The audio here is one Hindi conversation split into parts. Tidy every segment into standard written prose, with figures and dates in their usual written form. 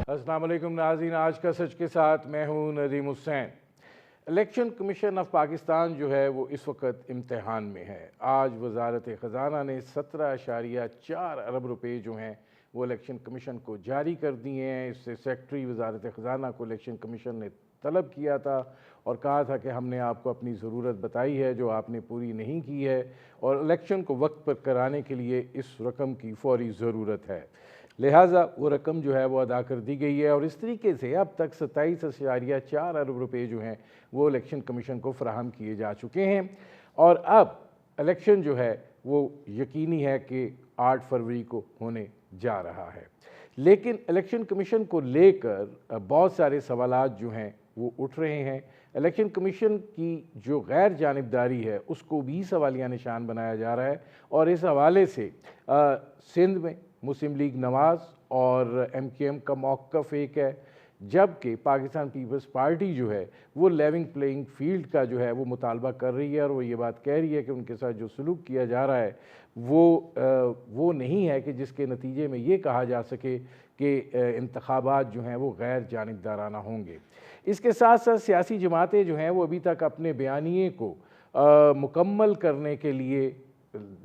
अस्सलाम वालेकुम नाज़रीन, आज का सच के साथ मैं हूँ Nadeem Hussain. Election commission of Pakistan जो है वो इस वक्त इम्तहान में है। आज वजारत ख़जाना ने 17.4 अरब रुपये जो हैं वो इलेक्शन कमीशन को जारी कर दिए हैं। इससे सेक्रेटरी वजारत ख़जाना को इलेक्शन कमीशन ने तलब किया था और कहा था कि हमने आपको अपनी ज़रूरत बताई है जो आपने पूरी नहीं की है और इलेक्शन को वक्त पर कराने के लिए इस रकम की फौरी ज़रूरत है। लिहाजा वो रकम जो है वो अदा कर दी गई है और इस तरीके से अब तक 27.4 अरब रुपये जो हैं वो इलेक्शन कमीशन को फराहम किए जा चुके हैं और अब इलेक्शन जो है वो यकीनी है कि 8 फरवरी को होने जा रहा है। लेकिन इलेक्शन कमीशन को लेकर बहुत सारे सवालात जो हैं वो उठ रहे हैं। इलेक्शन कमीशन की जो गैर जानिबदारी है उसको भी सवालिया निशान बनाया जा रहा है और इस हवाले से सिंध में मुस्लिम लीग नवाज़ और MKM का मौक़िफ़ एक है, जबकि पाकिस्तान पीपल्स पार्टी जो है वो लेवल प्लेइंग फील्ड का जो है वो मुतालबा कर रही है और वो ये बात कह रही है कि उनके साथ जो सलूक किया जा रहा है वो नहीं है कि जिसके नतीजे में ये कहा जा सके कि इंतखाबात जो हैं वो गैर जानिबदाराना होंगे। इसके साथ साथ सियासी जमातें जो हैं वो अभी तक अपने बयानिए को मुकम्मल करने के लिए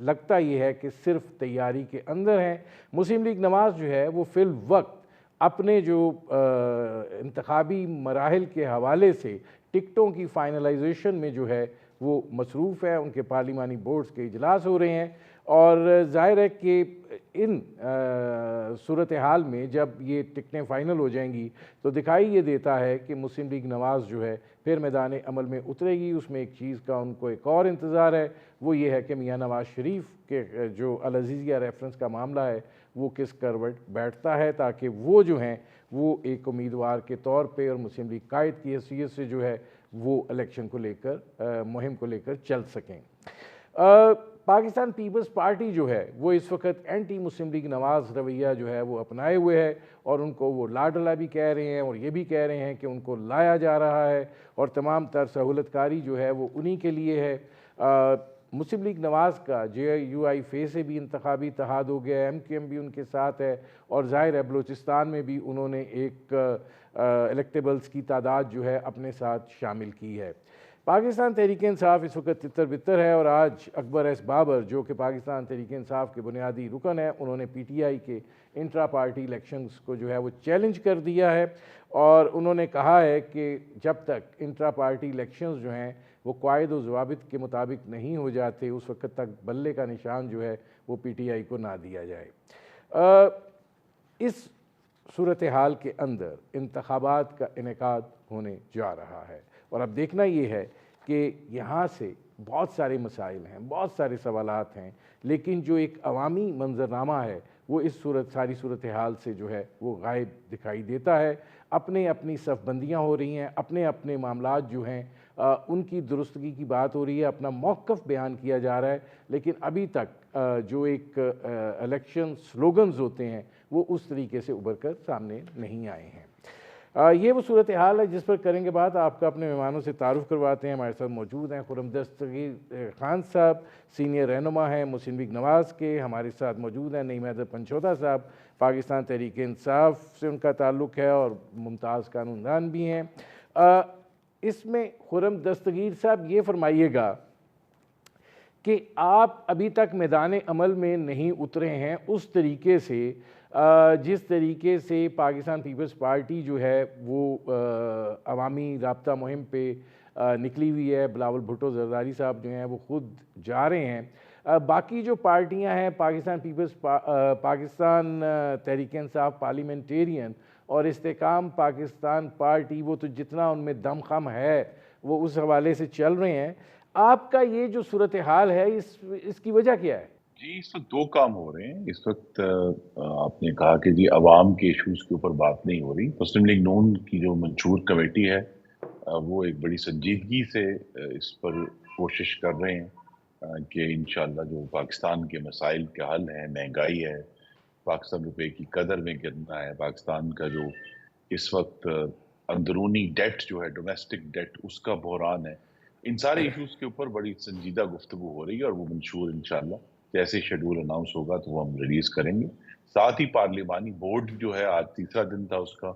लगता ये है कि सिर्फ तैयारी के अंदर हैं। मुस्लिम लीग नवाज़ जो है वो फिल वक्त अपने जो इंतखाबी मराहिल के हवाले से टिकटों की फ़ाइनलाइजेशन में जो है वो मसरूफ़ है। उनके पार्लिमानी बोर्ड्स के इजलास हो रहे हैं और ज़ाहिर है कि इन सूरत हाल में जब ये टिकटें फ़ाइनल हो जाएंगी तो दिखाई ये देता है कि मुस्लिम लीग नवाज़ जो है फिर मैदान अमल में उतरेगी। उसमें एक चीज़ का उनको एक और इंतज़ार है, वो ये है कि मियाँ नवाज़ शरीफ के जो अल अज़ीज़िया रेफरेंस का मामला है वो किस करवट बैठता है, ताकि वो जो हैं वो एक उम्मीदवार के तौर पे और मुस्लिम लीग कायद की हैसियत से जो है वो इलेक्शन को लेकर मुहिम को लेकर चल सकें। पाकिस्तान पीपल्स पार्टी जो है वो इस वक्त एंटी मुस्लिम लीग नवाज़ रवैया जो है वो अपनाए हुए है और उनको वो लाडला भी कह रहे हैं और ये भी कह रहे हैं कि उनको लाया जा रहा है और तमाम तर सहूलतकारी जो है वो उन्हीं के लिए है। मुस्लिम लीग नवाज़ का JUI से भी इंतखाबी इत्तेहाद हो गया है, MKM भी उनके साथ है और ज़ाहिर है बलूचिस्तान में भी उन्होंने एक इलेक्टेबल्स की तादाद जो है अपने साथ शामिल की है। पाकिस्तान तहरीक इंसाफ इस वक्त तितर बितर है और आज अकबर एस बाबर जो कि पाकिस्तान तहरीक इंसाफ के बुनियादी रुकन है उन्होंने PTI के इंट्रा पार्टी इलेक्शंस को जो है वो चैलेंज कर दिया है और उन्होंने कहा है कि जब तक इंट्रा पार्टी इलेक्शंस जो हैं वो कायद व ज़वाबित के मुताबिक नहीं हो जाते उस वक्त तक बल्ले का निशान जो है वो PTI को ना दिया जाए। इस सूरत हाल के अंदर इंतखाबात का इनेकाद होने जा रहा है और अब देखना ये है कि यहाँ से बहुत सारे मसाइल हैं, बहुत सारे सवालात हैं, लेकिन जो एक अवामी मंजरनामा है वो इस सारी सूरत हाल से जो है वो गायब दिखाई देता है। अपने अपनी सफ़बंदियाँ हो रही हैं, अपने अपने मामलात जो हैं उनकी दुरुस्तगी की बात हो रही है, अपना मौक़िफ़ बयान किया जा रहा है, लेकिन अभी तक जो एक इलेक्शन स्लोगन्स होते हैं वो उस तरीके से उभर कर सामने नहीं आए हैं। ये वो सूरत हाल है जिस पर करेंगे बात। आपका अपने मेहमानों से तारुफ़ करवाते हैं। हमारे साथ मौजूद हैं खुर्रम दस्तगीर खान साहब, सीनियर रहनुमा हैं मुस्लिम लीग नवाज़ के। हमारे साथ मौजूद हैं नईम हैदर पंचौदा साहब, पाकिस्तान तहरीक इंसाफ से उनका ताल्लुक़ है और मुमताज़ कानूनदान भी हैं। इसमें खुर्रम दस्तगीर साहब ये फरमाइएगा कि आप अभी तक मैदान अमल में नहीं उतरे हैं उस तरीके से जिस तरीके से पाकिस्तान पीपल्स पार्टी जो है वो अवामी राब्ता मुहिम पे निकली हुई है। बिलावल भुट्टो जरदारी साहब जो हैं वो खुद जा रहे हैं। बाकी जो पार्टियां हैं पाकिस्तान तहरीक इंसाफ पार्लियामेंटेरियन और इस्तेकाम पाकिस्तान पार्टी, वो तो जितना उनमें दमखम है वो उस हवाले से चल रहे हैं। आपका ये जो सूरत हाल है इसकी वजह क्या है? जी, इस वक्त 2 काम हो रहे हैं। इस वक्त आपने कहा कि जी अवाम के इश्यूज़ के ऊपर बात नहीं हो रही। मुस्लिम लीग नून की जो मंशूर कमेटी है वो एक बड़ी संजीदगी से इस पर कोशिश कर रहे हैं कि इंशाअल्लाह जो पाकिस्तान के मसाइल का हल है, महंगाई है, पाकिस्तान रुपए की कदर में गिरना है, पाकिस्तान का जो इस वक्त अंदरूनी डेट जो है, डोमेस्टिक डेट उसका बहरान है, इन सारे इश्यूज़ के ऊपर बड़ी संजीदा गुफ्तगू हो रही है और वो मंशूर इंशाअल्लाह जैसे ही शेड्यूल अनाउंस होगा तो वो हम रिलीज़ करेंगे। साथ ही पार्लिमानी बोर्ड जो है, आज तीसरा दिन था उसका,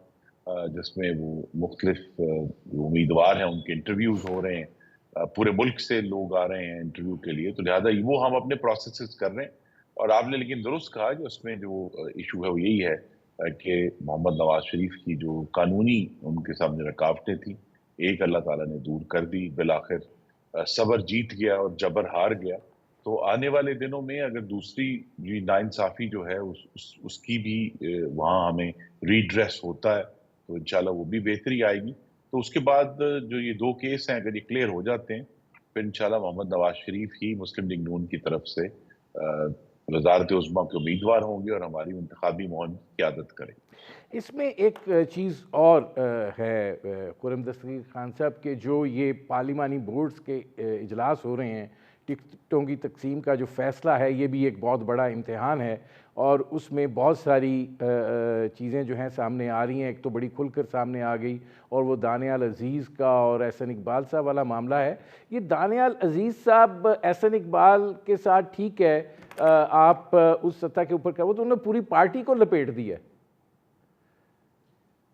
जिसमें वो मुख्तलिफ उम्मीदवार हैं उनके इंटरव्यूज हो रहे हैं, पूरे मुल्क से लोग आ रहे हैं इंटरव्यू के लिए, तो लिहाजा वो हम अपने प्रोसेसेस कर रहे हैं। और आपने लेकिन दुरुस्त कहा कि उसमें जो इशू है वो यही है कि मोहम्मद नवाज शरीफ की जो कानूनी उनके सामने रुकावटें थी, एक अल्लाह ताला ने दूर कर दी। बिलाखिर सब्र जीत गया और जबर हार गया। तो आने वाले दिनों में अगर दूसरी ये नाइंसाफी जो है उसकी भी वहाँ हमें रीड्रेस होता है, तो इंशाल्लाह वो भी बेहतरी आएगी। तो उसके बाद जो ये 2 केस हैं, अगर ये क्लियर हो जाते हैं, फिर इंशाल्लाह मोहम्मद नवाज शरीफ ही मुस्लिम लीग नून की तरफ से वज़ारत उज़्मा के उम्मीदवार होंगे और हमारी इंतखाबी मुहिम की क़यादत करेंगे। इसमें एक चीज़ और है खुर्रम दस्तगीर खान साहब के, जो ये पार्लिमानी बोर्ड्स के इजलास हो रहे हैं, टिकटों की तकसीम का जो फ़ैसला है, ये भी एक बहुत बड़ा इम्तिहान है और उसमें बहुत सारी चीज़ें जो हैं सामने आ रही हैं। एक तो बड़ी खुलकर सामने आ गई और वो दानियाल अज़ीज़ का और एहसन इकबाल साहब वाला मामला है। ये दानियाल अज़ीज़ साहब एहसन इकबाल के साथ ठीक है, आप उस सतह के ऊपर वो तो उन्होंने पूरी पार्टी को लपेट दिया है।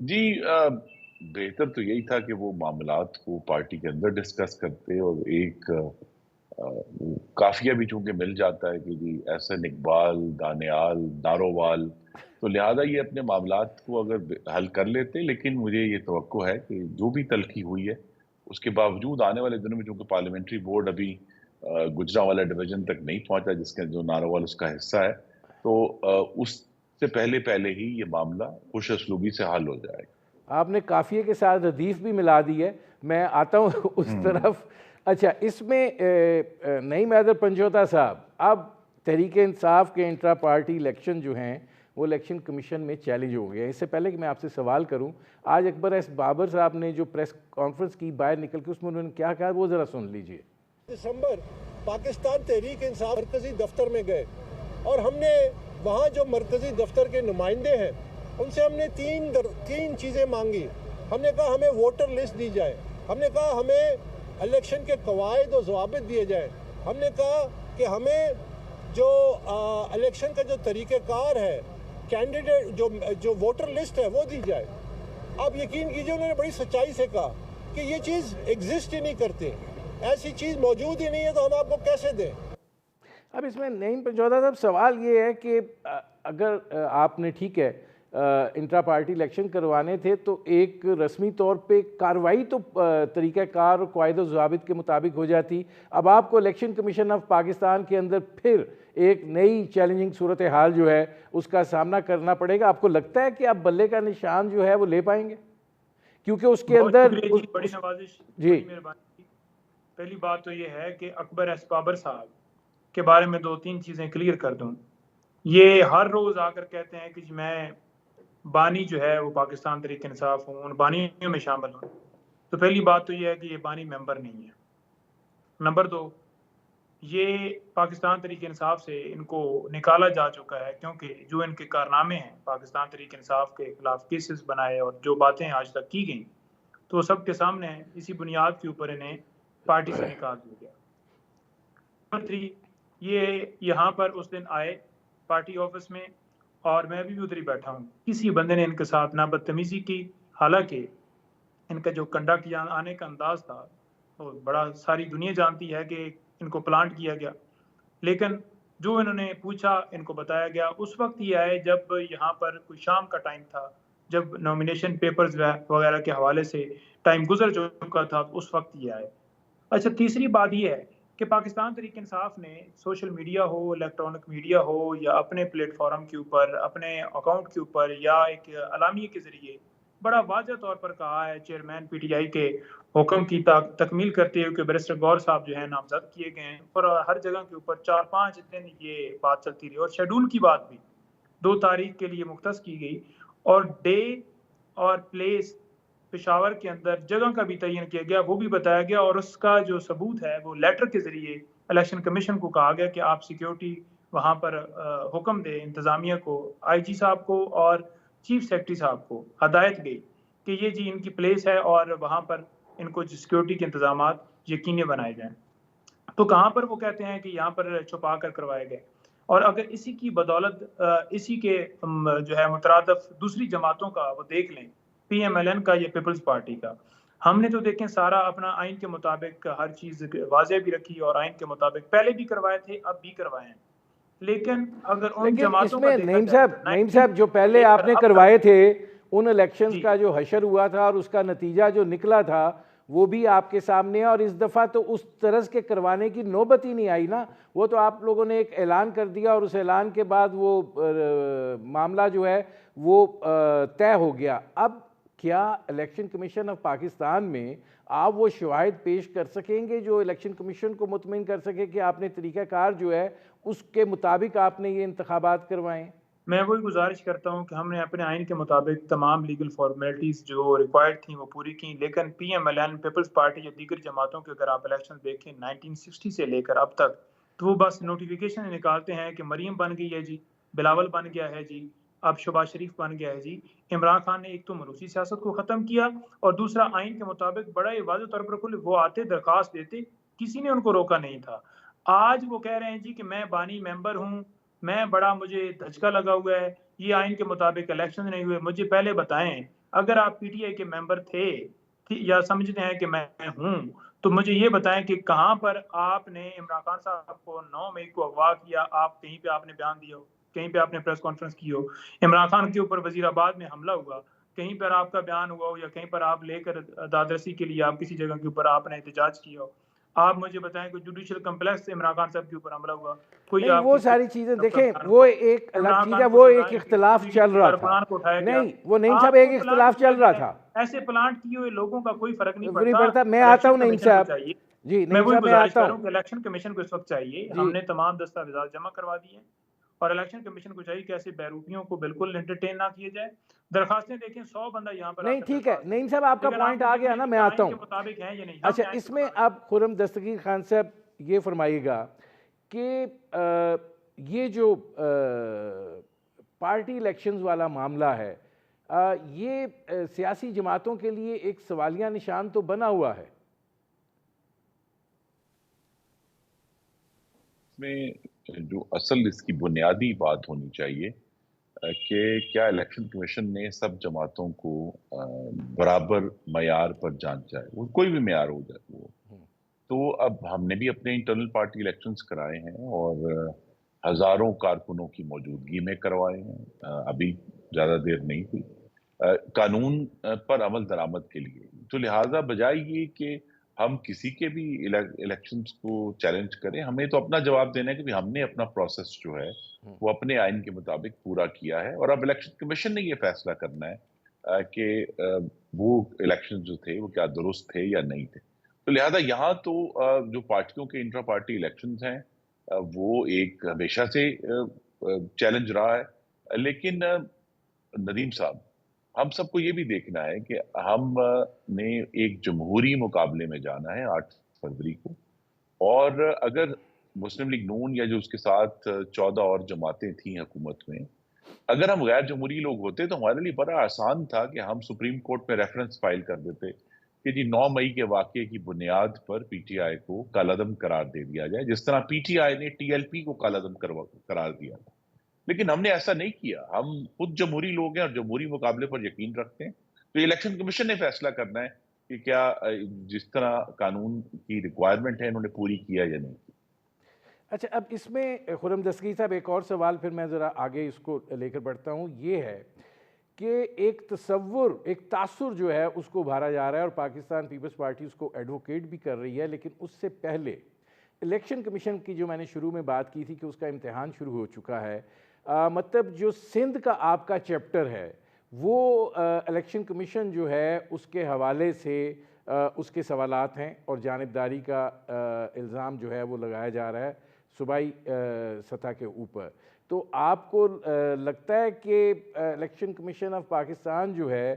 जी, बेहतर तो यही था कि वो मामलात को पार्टी के अंदर डिस्कस करते और एक काफिया भी चूंकि मिल जाता है कि जी एहसन इकबाल, दानियाल, नारोवाल, तो लिहाजा ये अपने मामलात को अगर हल कर लेते। लेकिन मुझे ये तवक्को है कि जो भी तलखी हुई है, उसके बावजूद आने वाले दिनों में चूंकि पार्लियामेंट्री बोर्ड अभी गुजरांवाला डिवीजन तक नहीं पहुंचा, जिसका जो नारोवाल उसका हिस्सा है, तो उससे पहले पहले ही ये मामला खुश असलूबी से हल हो जाएगा। आपने काफ़िए के साथ रदीफ भी मिला दी है, मैं आता हूँ उस तरफ। अच्छा, इसमें नईम हैदर पंजोता साहब, अब तहरीक इंसाफ के इंट्रा पार्टी इलेक्शन जो हैं वो इलेक्शन कमीशन में चैलेंज हो गए। इससे पहले कि मैं आपसे सवाल करूं, आज अकबर एस बाबर साहब ने जो प्रेस कॉन्फ्रेंस की बाहर निकल के, उसमें उन्होंने क्या कहा, वो ज़रा सुन लीजिए। दिसंबर पाकिस्तान तहरीक इंसाफ मरकजी दफ्तर में गए और हमने वहाँ जो मरकजी दफ्तर के नुमाइंदे हैं उनसे हमने तीन चीज़ें मांगी। हमने कहा हमें वोटर लिस्ट दी जाए, हमने कहा हमें इलेक्शन के कवायद और ज़वाबित दिए जाए, हमने कहा कि हमें जो इलेक्शन का जो तरीक़ेकार है, कैंडिडेट जो वोटर लिस्ट है वो दी जाए। आप यकीन कीजिए उन्होंने बड़ी सच्चाई से कहा कि ये चीज़ एग्जिस्ट ही नहीं करती, ऐसी चीज़ मौजूद ही नहीं है, तो हम आपको कैसे दें। अब इसमें नईम पंजोता साहब, सवाल ये है कि अगर आपने ठीक है इंट्रा पार्टी इलेक्शन करवाने थे तो एक रस्मी तौर पे कार्रवाई तो तरीक़ाकार और क़वाइद व ज़वाबित के मुताबिक हो जाती। अब आपको इलेक्शन कमीशन ऑफ पाकिस्तान के अंदर फिर एक नई चैलेंजिंग सूरत हाल जो है उसका सामना करना पड़ेगा। आपको लगता है कि आप बल्ले का निशान जो है वो ले पाएंगे? क्योंकि उसके अंदर बड़ी नवाजिश जी। पहली बात तो ये है कि अकबर एस बाबर साहब के बारे में 2-3 चीज़ें क्लियर कर दूं। ये हर रोज़ आकर कहते हैं कि मैं बानी जो है वो पाकिस्तान तहरीक इंसाफ हूँ, उन बानियों में शामिल हूँ। तो पहली बात तो ये है कि ये बानी मेंबर नहीं है। नंबर 2, ये पाकिस्तान तहरीक इंसाफ से इनको निकाला जा चुका है, क्योंकि जो इनके कारनामे हैं, पाकिस्तान तहरीक इंसाफ के खिलाफ केसेस बनाए और जो बातें आज तक की गई, तो सबके सामने है। इसी बुनियाद के ऊपर इन्हें पार्टी से निकाल दिया गया। नंबर 3, ये यहाँ पर उस दिन आए पार्टी ऑफिस में और मैं भी उधर ही बैठा हूँ। किसी बंदे ने इनके साथ ना बदतमीजी की, हालांकि इनका जो कंडक्ट आने का अंदाज था तो बड़ा सारी दुनिया जानती है कि इनको प्लांट किया गया। लेकिन जो इन्होंने पूछा, इनको बताया गया, उस वक्त ये आए जब यहाँ पर कोई शाम का टाइम था, जब नॉमिनेशन पेपर्स वगैरह के हवाले से टाइम गुजर चुका था, उस वक्त ये आए। अच्छा, तीसरी बात ये है कि पाकिस्तान तहरीक इंसाफ ने सोशल मीडिया हो, इलेक्ट्रॉनिक मीडिया हो, या अपने प्लेटफॉर्म के ऊपर, अपने अकाउंट के ऊपर, या एक अलामिये के जरिए बड़ा वाज़ह तौर पर कहा है, चेयरमैन पीटीआई के हुक्म की तकमील करते हुए कि बैरिस्टर गौर साहब जो है नामजद किए गए हैं, और हर जगह के ऊपर 4-5 दिन ये बात चलती रही। और शेड्यूल की बात भी 2 तारीख के लिए मुख्तस की गई और डे और प्लेस पेशावर के अंदर जगह का भी तयन किया गया, वो भी बताया गया। और उसका जो सबूत है वो लेटर के जरिए इलेक्शन कमीशन को कहा गया कि आप सिक्योरिटी वहाँ पर हुक्म दे इंतज़ामिया को, आईजी साहब को और चीफ सेक्रेटरी साहब को हदायत गई कि ये जी इनकी प्लेस है और वहाँ पर इनको सिक्योरिटी के इंतजामात यकीनी बनाए जाएँ। तो कहाँ पर वो कहते हैं कि यहाँ पर छुपा कर करवाए गए। और अगर इसी की बदौलत इसी के जो है मुतरादफ दूसरी जमातों का वो देख लें, PMLN का या पीपल्स पार्टी का, हमने तो देखें सारा अपना आइन के मुताबिक हर चीज़ वाज़े भी रखी और आइन के मुताबिक पहले भी करवाए थे, अब भी करवाए हैं। लेकिन अगर उन जमातों का देखा जाए तो नईम साहब जो पहले आपने करवाए थे उन इलेक्शंस का जो हशर हुआ था और उसका नतीजा जो निकला था वो भी आपके सामने है, और इस दफ़ा तो उस तरह के करवाने की नौबत ही नहीं आई ना। वो तो आप लोगों ने एक ऐलान कर दिया और उस ऐलान के बाद वो मामला जो है वो तय हो गया। अब क्या इलेक्शन कमीशन ऑफ पाकिस्तान में आप वो शवाहिद पेश कर सकेंगे जो इलेक्शन कमीशन को मुतमिन कर सके कि आपने तरीक़ाकार जो है उसके मुताबिक आपने ये इंतखाबात करवाएं? मैं वही गुजारिश करता हूँ कि हमने अपने आइन के मुताबिक तमाम लीगल फॉर्मेलिटीज़ जो रिक्वायर्ड थी वो पूरी की, लेकिन PMLN पीपल्स पार्टी या दीगर जमातों के अगर आप इलेक्शन देखें 1960 से लेकर अब तक, तो वो बस नोटिफिकेशन निकालते हैं कि मरीम बन गई है जी, बिलावल बन गया है जी, अब शहबाज शरीफ बन गया है जी। इमरान खान ने एक तो मरूसी सियासत को ख़त्म किया और दूसरा आइन के मुताबिक बड़ा ही वाज़ेह तौर पर वो आते दरख्वास्त देते, किसी ने उनको रोका नहीं था। आज वो कह रहे हैं जी कि मैं बानी मेंबर हूँ, मैं बड़ा मुझे धचका लगा हुआ है, ये आइन के मुताबिक इलेक्शन नहीं हुए। मुझे पहले बताएं, अगर आप PTI के मेंबर थे या समझते हैं कि मैं हूं, तो मुझे ये बताएं कि कहां पर आपने इमरान खान साहब को 9 मई को अगवा किया, आप कहीं पे आपने बयान दिया हो, कहीं पे आपने प्रेस कॉन्फ्रेंस की हो, इमरान खान के ऊपर वजीराबाद में हमला हुआ, कहीं पर आपका बयान हुआ हो, या कहीं पर आप लेकर दादरसी के लिए आप किसी जगह के ऊपर आपने एहतजाज किया हो। आप मुझे बताएं कि जुडिशियल कम्प्लेक्स से इमरान खान साहब के ऊपर हमला हुआ, कोई नहीं, वो सारी चीजें देखें, वो एक अलग चीज है, वो एक इख्तिलाफ चल रहा था। नहीं, वो नईम साहब एक इख्तिलाफ चल रहा था, ऐसे प्लांट किए हुए लोगों का कोई फर्क नहीं पड़ता। मैं आता हूँ नईम साहब जी, मैं वही गुजारिश कर रहा हूँ कि इलेक्शन कमीशन को इस वक्त चाहिए, हमने तमाम दस्तावेजात जमा करवा दिए हैं और इलेक्शन कमीशन को चाहिए कि ऐसे बैरूपियों को बिल्कुल एंटरटेन ना किए जाए। दरखास्तें देखें 100 बंदा यहाँ पर नहीं, ठीक है नईम साहब, आपका पॉइंट आ गया ना, मैं आता हूँ। अच्छा, इसमें अब खुर्रम दस्तगीर खान साहब ये फरमाइएगा कि ये जो पार्टी इलेक्शंस वाला मामला है, ये सियासी जमातों के लिए एक सवालिया निशान तो बना हुआ है। में जो असल इसकी बुनियादी बात होनी चाहिए कि क्या इलेक्शन कमीशन ने सब जमातों को बराबर मयार पर जांचा है, वो कोई भी मयार हो जाए वो। तो अब हमने भी अपने इंटरनल पार्टी इलेक्शंस कराए हैं और हजारों कारकुनों की मौजूदगी में करवाए हैं, अभी ज्यादा देर नहीं हुई कानून पर अमल दरामद के लिए। तो लिहाजा बजाय ये कि हम किसी के भी इलेक्शंस को चैलेंज करें, हमें तो अपना जवाब देना है कि हमने अपना प्रोसेस जो है वो अपने आइन के मुताबिक पूरा किया है और अब इलेक्शन कमीशन ने ये फैसला करना है कि वो इलेक्शन जो थे वो क्या दुरुस्त थे या नहीं थे। तो लिहाजा यहाँ तो जो पार्टियों के इंट्रा पार्टी इलेक्शंस हैं वो एक हमेशा से चैलेंज रहा है, लेकिन नदीम साहब, हम सबको ये भी देखना है कि हम ने एक जमहूरी मुकाबले में जाना है 8 फरवरी को, और अगर मुस्लिम लीग नून या जो उसके साथ 14 और जमातें थी हुकूमत में, अगर हम गैर जमहूरी लोग होते तो हमारे लिए बड़ा आसान था कि हम सुप्रीम कोर्ट में रेफरेंस फाइल कर देते कि जी 9 मई के वाक़े की बुनियाद पर PTI को कालादम करार दे दिया जाए, जिस तरह PTI ने TLP को कालादम करार दिया था। लेकिन हमने ऐसा नहीं किया, हम खुद जमहूरी लोग हैं और जमहूरी मुकाबले पर यकीन रखते हैं। तो इलेक्शन कमीशन ने फैसला करना है कि क्या जिस तरह कानून की रिक्वायरमेंट है इन्होंने पूरी किया या नहीं। अच्छा, अब इसमें खुर्रम दस्तगीर साहब एक और सवाल फिर मैं ज़रा आगे इसको लेकर बढ़ता हूँ, ये है कि एक तसव्वुर, एक तासुर जो है उसको उभारा जा रहा है और पाकिस्तान पीपल्स पार्टी उसको एडवोकेट भी कर रही है, लेकिन उससे पहले इलेक्शन कमीशन की जो मैंने शुरू में बात की थी कि उसका इम्तिहान शुरू हो चुका है, मतलब जो सिंध का आपका चैप्टर है वो इलेक्शन कमीशन जो है उसके हवाले से उसके सवालात हैं और जानिबदारी का इल्ज़ाम जो है वो लगाया जा रहा है सूबाई सतह के ऊपर। तो आपको लगता है कि इलेक्शन कमीशन ऑफ पाकिस्तान जो है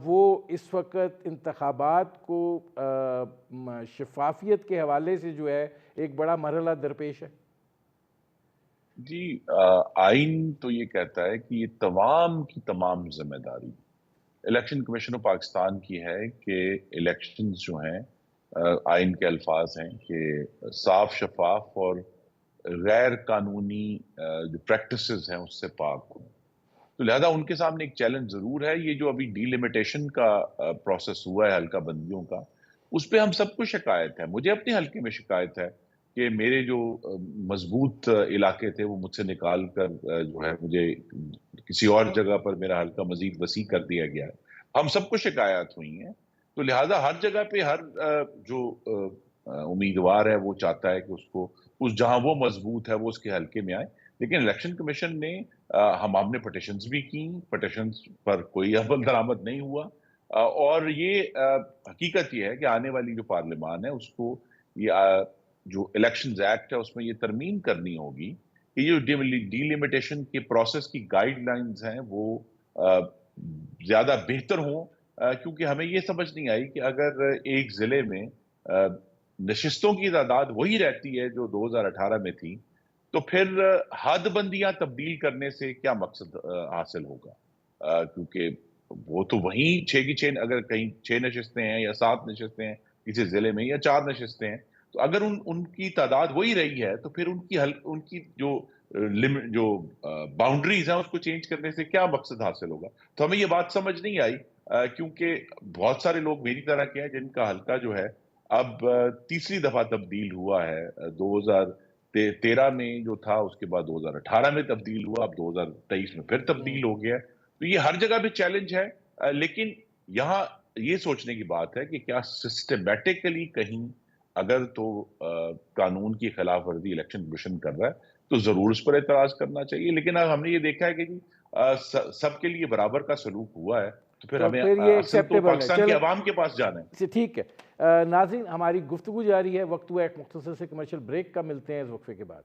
वो इस वक्त इंतखाबात को शफाफियत के हवाले से जो है एक बड़ा मरहला दरपेश है? जी, आइन तो ये कहता है कि ये तमाम की तमाम जिम्मेदारी इलेक्शन कमीशन ऑफ पाकिस्तान की है कि इलेक्शंस जो हैं आइन के अल्फाज हैं कि साफ, शफाफ और गैर कानूनी जो प्रैक्टिसेस हैं उससे पाक हों। तो लिहाजा उनके सामने एक चैलेंज जरूर है। ये जो अभी डीलिमिटेशन का प्रोसेस हुआ है हल्का बंदियों का, उस पे हम सबको शिकायत है। मुझे अपने हल्के में शिकायत है कि मेरे जो मजबूत इलाके थे वो मुझसे निकाल कर जो है मुझे किसी और जगह पर मेरा हल्का मजीद वसी कर दिया गया है। हम सबको शिकायत हुई है। तो लिहाजा हर जगह पे हर जो उम्मीदवार है वो चाहता है कि उसको उस जहां वो मजबूत है वो उसके हल्के में आए। लेकिन इलेक्शन कमीशन ने हमने पिटिशंस भी की, पिटिशंस पर कोई अमल दरामद नहीं हुआ। और ये हकीकत ये है कि आने वाली जो पार्लियामान है उसको ये जो इलेक्शंस एक्ट है उसमें ये तरमीम करनी होगी कि ये डीलिमिटेशन के प्रोसेस की गाइडलाइंस हैं वो ज्यादा बेहतर हों। क्योंकि हमें ये समझ नहीं आई कि अगर एक जिले में नशिस्तों की तादाद वही रहती है जो 2018 में थी, तो फिर हदबंदियां तब्दील करने से क्या मकसद हासिल होगा? क्योंकि वो तो वहीं 6 की 6, अगर कहीं 6 नशिस्तें हैं या 7 नशिस्तें हैं किसी जिले में या 4 नशिस्तें हैं, तो अगर उनकी तादाद वही रही है तो फिर उनकी जो लिमिट जो बाउंड्रीज हैं उसको चेंज करने से क्या मकसद हासिल होगा? तो हमें ये बात समझ नहीं आई, क्योंकि बहुत सारे लोग मेरी तरह के हैं जिनका हल्का जो है अब तीसरी दफा तब्दील हुआ है। 2013 में जो था, उसके बाद 2018 में तब्दील हुआ, अब 2023 में फिर तब्दील हो गया। तो ये हर जगह पे चैलेंज है। लेकिन यहाँ ये सोचने की बात है कि क्या सिस्टमेटिकली कहीं अगर तो कानून की खिलाफ वर्जी इलेक्शन कमीशन कर रहा है तो जरूर उस पर एतराज करना चाहिए। लेकिन अब हमने ये देखा है कि जी सबके लिए बराबर का सलूक हुआ है, तो फिर हमें फिर ये असल तो एक्सेप्टेबल है। पाकिस्तान के अवाम के पास जाना है। ठीक है नाज़रीन, हमारी गुफ्तगू जारी है। वक्त हुआ एक मुख्तसर से कमर्शियल ब्रेक का, मिलते हैं इस वक्फे के बाद।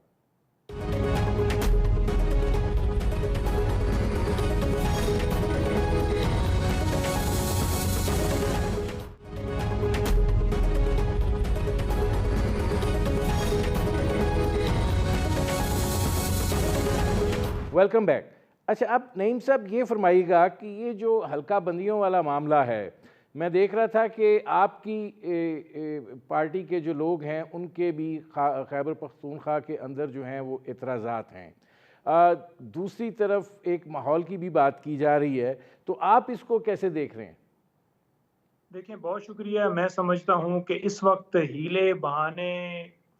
Welcome back. अच्छा, अब नईम साहब ये फरमाइएगा कि ये जो हल्का बंदियों वाला मामला है, मैं देख रहा था कि आपकी पार्टी के जो लोग हैं उनके भी खैबर पख्तूनख्वा के अंदर जो हैं वो एतराज़ात हैं। दूसरी तरफ एक माहौल की भी बात की जा रही है, तो आप इसको कैसे देख रहे हैं? देखिए, बहुत शुक्रिया। मैं समझता हूँ कि इस वक्त हीले बहाने,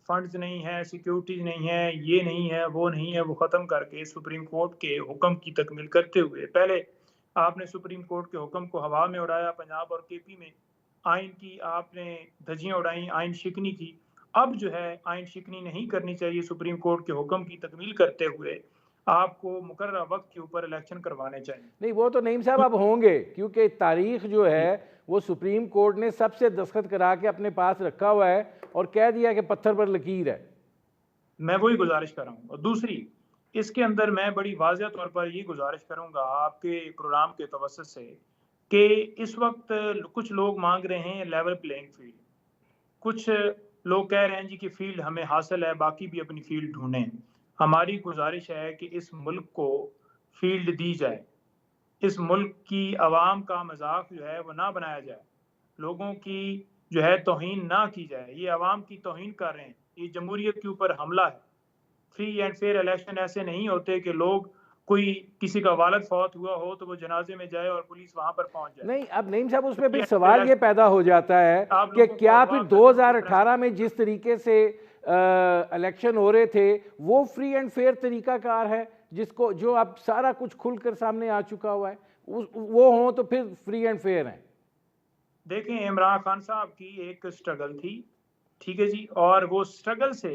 फंड्स नहीं है, सिक्योरिटीज नहीं है, ये नहीं है, वो नहीं है, वो ख़त्म करके सुप्रीम कोर्ट के हुक्म की तकमील करते हुए, पहले आपने सुप्रीम कोर्ट के हुक्म को हवा में उड़ाया, पंजाब और केपी में आइन की आपने धज्जियां उड़ाई, आइन शिकनी की। अब जो है आइन शिकनी नहीं करनी चाहिए, सुप्रीम कोर्ट के हुक्म की तकमील करते हुए आपको मुकर्रर वक्त के ऊपर इलेक्शन करवाने चाहिए। नहीं, वो तो नईम साहब अब होंगे, क्योंकि तारीख जो है वो सुप्रीम कोर्ट ने सबसे दस्तखत करा के अपने पास रखा हुआ है और कह दिया कि पत्थर पर लकीर है। मैं वही गुजारिश कर रहा हूँ। और दूसरी, इसके अंदर मैं बड़ी वाज़ेह तौर पर ये गुजारिश करूँगा आपके प्रोग्राम के तवस्सुत से कि इस वक्त कुछ लोग मांग रहे हैं लेवल प्लेइंग फील्ड, कुछ लोग कह रहे हैं जी कि फील्ड हमें हासिल है, बाकी भी अपनी फील्ड ढूंढें। हमारी गुजारिश है कि इस मुल्क को फील्ड दी जाए, इस मुल्क की आवाम का मजाक जो है वो ना बनाया जाए, लोगों की जो है तौहीन ना की जाए। ये आवाम की तौहीन कर रहे हैं, ये जमहूरियत के ऊपर हमला है। फ्री एंड फेयर इलेक्शन ऐसे नहीं होते कि लोग, कोई किसी का वालिद फौत हुआ हो तो वो जनाजे में जाए और पुलिस वहां पर पहुंच जाए। नहीं, अब नईम साहब उसमें फिर सवाल ये पैदा हो जाता है कि क्या फिर 2018 में जिस तरीके से इलेक्शन हो रहे थे वो फ्री एंड फेयर तरीकाकार है, जिसको जो अब सारा कुछ खुलकर सामने आ चुका हुआ है, वो हो तो फिर फ्री एंड फेयर है? देखें, इमरान खान साहब की एक स्ट्रगल थी, ठीक है जी, और वो स्ट्रगल से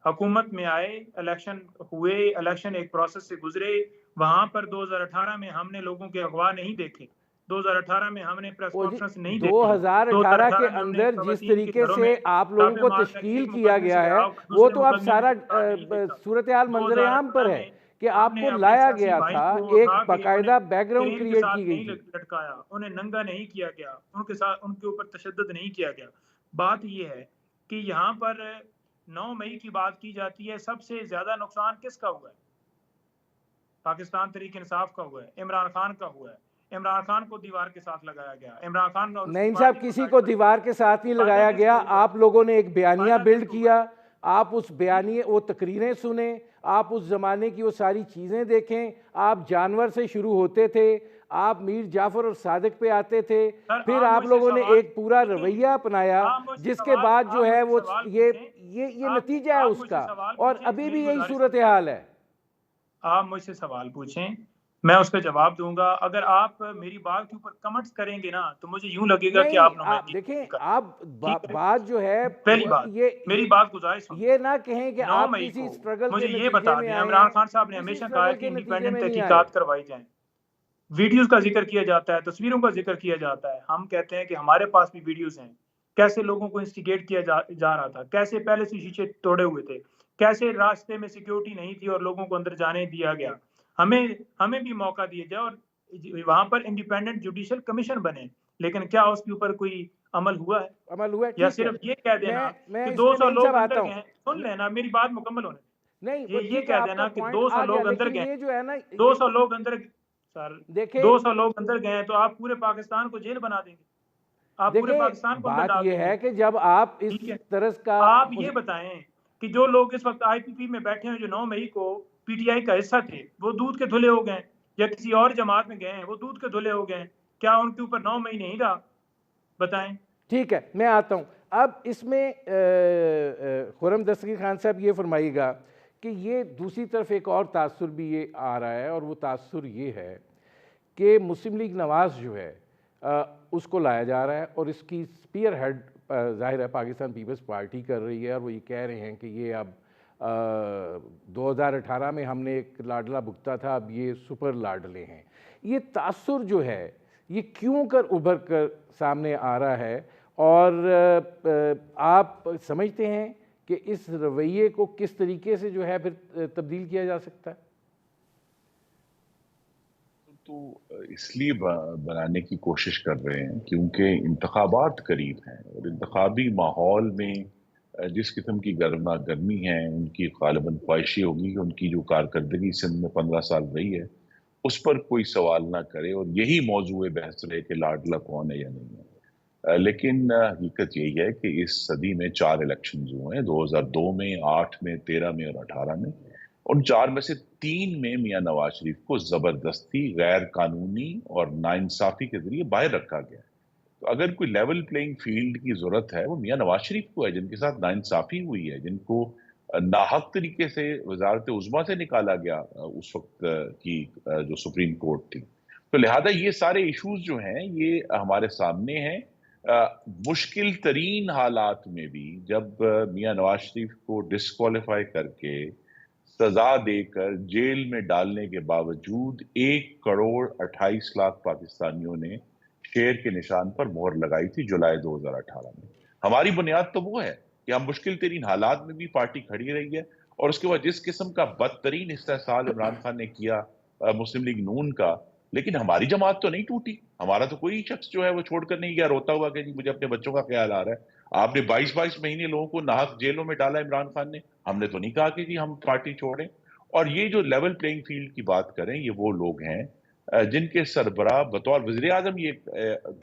हुकूमत में आए, इलेक्शन हुए, इलेक्शन एक प्रोसेस से गुजरे। वहां पर 2018 में हमने लोगों के अगवा नहीं देखे, 2018 में हमने प्रेस कॉन्फ्रेंस नहीं देखी। 2018 के अंदर जिस तरीके से आप लोगों को तश्कील किया गया है वो तो अब सारा सूरत हाल मंजर आम पर है कि आपको लाया गया था, एक बाकायदा बैकग्राउंड क्रिएट की गई थी। लटकाया, उन्हें नंगा नहीं किया गया, उनके साथ उनके ऊपर तशद्दुद नहीं किया गया। बात यह है कि यहाँ पर 9 मई की बात की जाती है, सबसे ज्यादा नुकसान किसका हुआ है? पाकिस्तान तहरीक इंसाफ का हुआ है, इमरान खान का हुआ है। इमरान खान को दीवार के साथ लगाया गया। इमरान खान नईम साहब, किसी को दीवार के साथ नहीं लगाया गया। आप लोगों ने एक बयानिया बिल्ड किया, आप उस बयानिए वो तकरीरें सुने, आप उस ज़माने की वो सारी चीज़ें देखें। आप जानवर से शुरू होते थे, आप मीर जाफ़र और सादिक पे आते थे, फिर आप लोगों ने एक पूरा रवैया अपनाया, जिसके बाद जो है वो ये नतीजा है उसका, और अभी भी यही सूरत हाल है। आप मुझसे सवाल पूछें, मैं उस पर जवाब दूंगा। अगर आप मेरी बात के ऊपर कमेंट्स करेंगे ना तो मुझे यूं लगेगा कि आप नुमाइंदगी देखें, आप बात जो है पहली बात, मेरी बात गुजारिश सुनिए। ये ना कहें कि 9 आप मई किसी को स्ट्रगल मुझे के ये नतीजे बता में दें, आए इमरान हैं, खान साहब ने किसी हमेशा कहा स्ट्रगल है कि के नतीजे इंडिपेंडेंट में नहीं आए। तहकीकात करवाई जाएं, वीडियोस का जिक्र किया जाता है, तस्वीरों का जिक्र किया जाता है। हम कहते हैं कि हमारे पास भी वीडियोस हैं, कैसे लोगों को इंस्टिगेट किया जा रहा था, कैसे पहले से शीशे तोड़े हुए थे, कैसे रास्ते में सिक्योरिटी नहीं थी और लोगों को अंदर जाने दिया गया। हमें भी मौका दिया जाए और वहां पर इंडिपेंडेंट जुडिशियल कमीशन बने, लेकिन क्या उसके ऊपर कोई अमल हुआ है? अमल हुआ? या ठीक है, सिर्फ ये कह देना मैं कि इसमें 200 नईम साहब लोग आता अंदर हूँ। गए, सुन लेना मेरी बात मुकम्मल होने, नहीं ये ठीक है, कह आपका देना कि पॉइंट 200 आ गया, लोग अंदर लेकिन गए, ये जो है ना, 200 लोग अंदर सर देखे 200 लोग अंदर गए हैं तो आप पूरे पाकिस्तान को जेल बना देंगे, आप पूरे देखे, पाकिस्तान को अंदर बात डाल ये देंगे। है कि जब आप इस ठीक है, तरह का आप ये बताएं कि जो लोग इस वक्त आईपीपी में बैठे हैं, जो 9 मई को पीटीआई का हिस्सा थे, वो दूध के धुले हो गए, या किसी और जमात में गए हैं वो दूध के धुले हो गए, क्या उनके ऊपर 9 मई नहीं रहा? बताएं। ठीक है, मैं आता हूँ। अब इसमें खुर्रम दस्तगीर खान साहब ये फरमाइएगा कि ये दूसरी तरफ एक और तासुर भी ये आ रहा है, और वो तासुर ये है कि मुस्लिम लीग नवाज़ जो है उसको लाया जा रहा है, और इसकी स्पीयर हेड ज़ाहिर है पाकिस्तान पीपल्स पार्टी कर रही है, और वो ये कह रहे हैं कि ये अब 2018 में हमने एक लाडला भुगता था, अब ये सुपर लाडले हैं। ये तासुर जो है ये क्यों कर उभर कर सामने आ रहा है, और आप समझते हैं कि इस रवैये को किस तरीके से जो है फिर तब्दील किया जा सकता है? तो इसलिए बनाने की कोशिश कर रहे हैं क्योंकि इंतखाबात करीब हैं, और इंतखाबी माहौल में जिस किस्म की गर्मा गर्मी है, उनकी गालिबन ख्वाहिशी होगी कि उनकी जो कारकर्दगी सिंध में 15 साल रही है उस पर कोई सवाल ना करे, और यही मौजूद बहस रहे कि लाडला कौन है या नहीं है। लेकिन हकीकत यही है कि इस सदी में 4 इलेक्शन हुए हैं, 2002 में, 8 में, 13 में और 18 में। उन 4 में से 3 में मियां नवाज शरीफ को जबरदस्ती, गैर कानूनी और नाइंसाफी के जरिए बाहर रखा गया। तो अगर कोई लेवल प्लेइंग फील्ड की जरूरत है वो मियां नवाज शरीफ को है, जिनके साथ नाइंसाफी हुई है, जिनको नाहक तरीके से वजारत उज़्मा से निकाला गया उस वक्त की जो सुप्रीम कोर्ट थी। तो लिहाजा ये सारे इश्यूज जो हैं ये हमारे सामने हैं। मुश्किल तरीन हालात में भी जब मियां नवाज शरीफ को डिस्क्वालीफाई करके सजा देकर जेल में डालने के बावजूद 1,28,00,000 पाकिस्तानियों ने शेर के निशान पर मोहर लगाई थी जुलाई 2018 में। हमारी बुनियाद तो वो है कि हम मुश्किल तरीन हालात में भी पार्टी खड़ी रही है, और उसके बाद जिस किस्म का बदतरीन इस्तेहसाल इमरान खान ने किया मुस्लिम लीग नून का, लेकिन हमारी जमात तो नहीं टूटी। हमारा तो कोई शख्स जो है वो छोड़कर नहीं गया रोता हुआ कि जी मुझे अपने बच्चों का ख्याल आ रहा है। आपने 22-22 महीने लोगों को नाहक जेलों में डाला इमरान खान ने, हमने तो नहीं कहा कि जी हम पार्टी छोड़ें। और ये जो लेवल प्लेइंग फील्ड की बात करें, ये वो लोग हैं जिनके सरबराह बतौर वज़ीर आज़म ये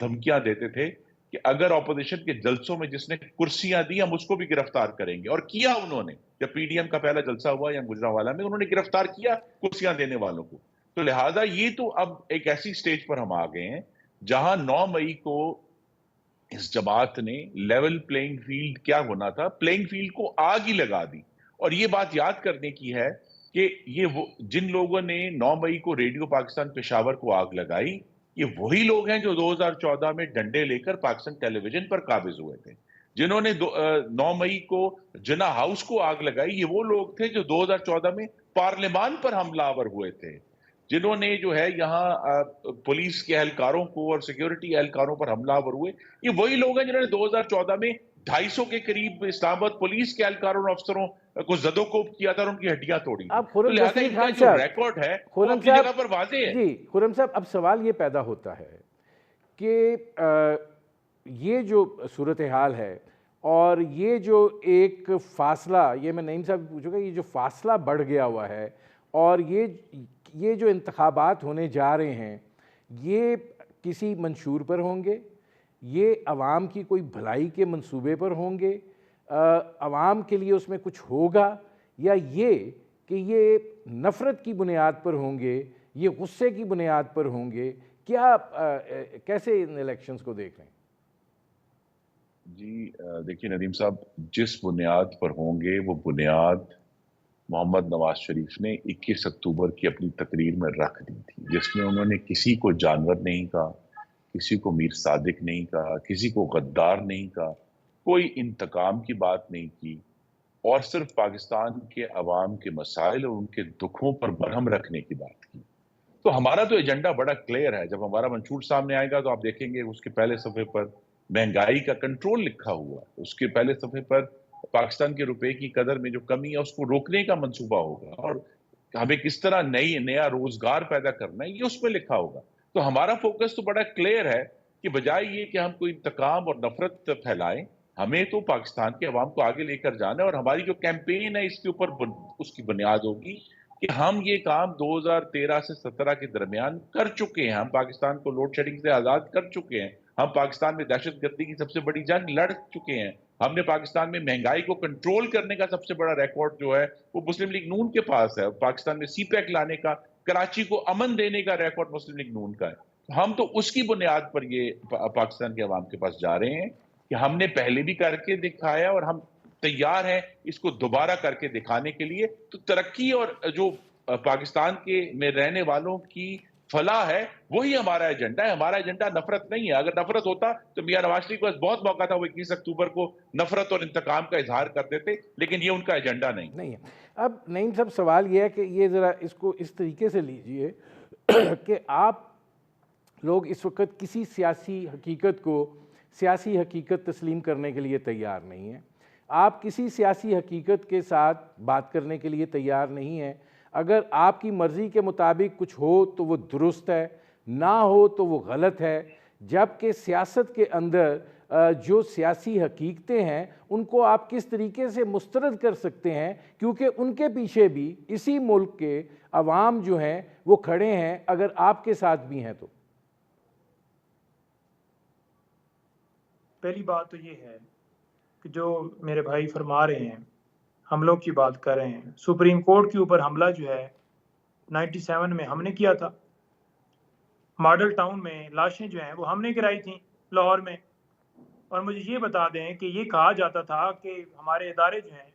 धमकियां देते थे कि अगर ऑपोजिशन के जलसों में जिसने कुर्सियां दी हम उसको भी गिरफ्तार करेंगे, और किया उन्होंने। जब पीडीएम का पहला जलसा हुआ या गुजरांवाला में, उन्होंने गिरफ्तार किया कुर्सियां देने वालों को। तो लिहाजा ये तो अब एक ऐसी स्टेज पर हम आ गए हैं जहां 9 मई को इस जमात ने लेवल प्लेइंग फील्ड क्या होना था, प्लेइंग फील्ड को आग ही लगा दी। और ये बात याद करने की है कि ये वो जिन लोगों ने 9 मई को रेडियो पाकिस्तान पेशावर को आग लगाई, ये वही लोग हैं जो 2014 में डंडे लेकर पाकिस्तान टेलीविजन पर काबिज हुए थे। जिन्होंने 9 मई को जिना हाउस को आग लगाई, ये वो लोग थे जो 2014 में पार्लियामान पर हमलावर हुए थे। जिन्होंने जो है यहाँ पुलिस के एहलकारों को और सिक्योरिटी एहलकारों पर हमलावर हुए, ये वही लोग हैं जिन्होंने 2014 में 250 के करीब इस्लामाबाद पुलिस के एहलकारों और अफसरों को जदोकोब किया था और उनकी हड्डियां तोड़ी थी। अब तो लिहाजा इनका जो रिकॉर्ड है वो अपनी जगह पर वाज़ेह है। जी खुर्रम साहब, अब सवाल ये पैदा होता है कि ये जो सूरत हाल है और ये जो एक फासला, ये मैं नईम साहब पूछूंगा, ये जो फासला बढ़ गया हुआ है और ये जो इंतखाबात होने जा रहे हैं, ये किसी मंशूर पर होंगे, ये अवाम की कोई भलाई के मंसूबे पर होंगे, आवाम के लिए उसमें कुछ होगा, या ये कि ये नफ़रत की बुनियाद पर होंगे, ये गुस्से की बुनियाद पर होंगे? क्या कैसे इन इलेक्शंस को देख रहे हैं? जी देखिए नदीम साहब, जिस बुनियाद पर होंगे वो बुनियाद मोहम्मद नवाज शरीफ ने 21 अक्टूबर की अपनी तकरीर में रख दी थी, जिसमें उन्होंने किसी को जानवर नहीं कहा, किसी को मीर सादिक नहीं कहा, किसी को गद्दार नहीं कहा, कोई इंतकाम की बात नहीं की, और सिर्फ पाकिस्तान के अवाम के मसाइल और उनके दुखों पर मरहम रखने की बात की। तो हमारा तो एजेंडा बड़ा क्लियर है। जब हमारा मंशूर सामने आएगा तो आप देखेंगे उसके पहले सफ़े पर महंगाई का कंट्रोल लिखा हुआ है, उसके पहले सफ़े पर पाकिस्तान के रुपए की कदर में जो कमी है उसको रोकने का मंसूबा होगा, और हमें किस तरह नया रोजगार पैदा करना है ये उसमें लिखा होगा। तो हमारा फोकस तो बड़ा क्लियर है कि बजाय ये कि हम कोई इंतकाम और नफरत फैलाएं, हमें तो पाकिस्तान के अवाम को आगे लेकर जाना है। और हमारी जो कैंपेन है इसके ऊपर उसकी बुनियाद होगी कि हम ये काम 2013 से 17 के दरमियान कर चुके हैं। हम पाकिस्तान को लोड शेडिंग से आजाद कर चुके हैं, हम पाकिस्तान में दहशतगर्दी की सबसे बड़ी जंग लड़ चुके हैं, हमने पाकिस्तान में महंगाई को कंट्रोल करने का सबसे बड़ा रिकॉर्ड जो है वो मुस्लिम लीग नून के पास है। पाकिस्तान में सीपैक लाने का, कराची को अमन देने का रिकॉर्ड मुस्लिम लीग नून का है। हम तो उसकी बुनियाद पर ये पाकिस्तान के अवाम के पास जा रहे हैं कि हमने पहले भी करके दिखाया और हम तैयार हैं इसको दोबारा करके दिखाने के लिए। तो तरक्की और जो पाकिस्तान के में रहने वालों की फलाह है वही हमारा एजेंडा है। हमारा एजेंडा नफरत नहीं है। अगर नफरत होता तो मियां नवाज शरीफ के पास बहुत मौका था, वो 21 अक्टूबर को नफरत और इंतकाम का इजहार कर देते, लेकिन ये उनका एजेंडा नहीं है। अब नईम साहब, सवाल ये है कि ये ज़रा इसको इस तरीके से लीजिए कि आप लोग इस वक्त किसी सियासी हकीकत तस्लीम करने के लिए तैयार नहीं हैं। आप किसी सियासी हकीकत के साथ बात करने के लिए तैयार नहीं हैं। अगर आपकी मर्ज़ी के मुताबिक कुछ हो तो वो दुरुस्त है, ना हो तो वो गलत है। जबकि सियासत के अंदर जो सियासी हकीकतें हैं उनको आप किस तरीके से मुस्तरद कर सकते हैं, क्योंकि उनके पीछे भी इसी मुल्क के अवाम जो हैं वो खड़े हैं, अगर आपके साथ भी हैं तो। पहली बात तो ये है कि जो मेरे भाई फरमा रहे हैं, हमलों की बात कर रहे हैं, सुप्रीम कोर्ट के ऊपर हमला जो है 97 में हमने किया था। मॉडल टाउन में लाशें जो हैं वो हमने गिराई थी लाहौर में। और मुझे ये बता दें कि ये कहा जाता था कि हमारे इदारे जो हैं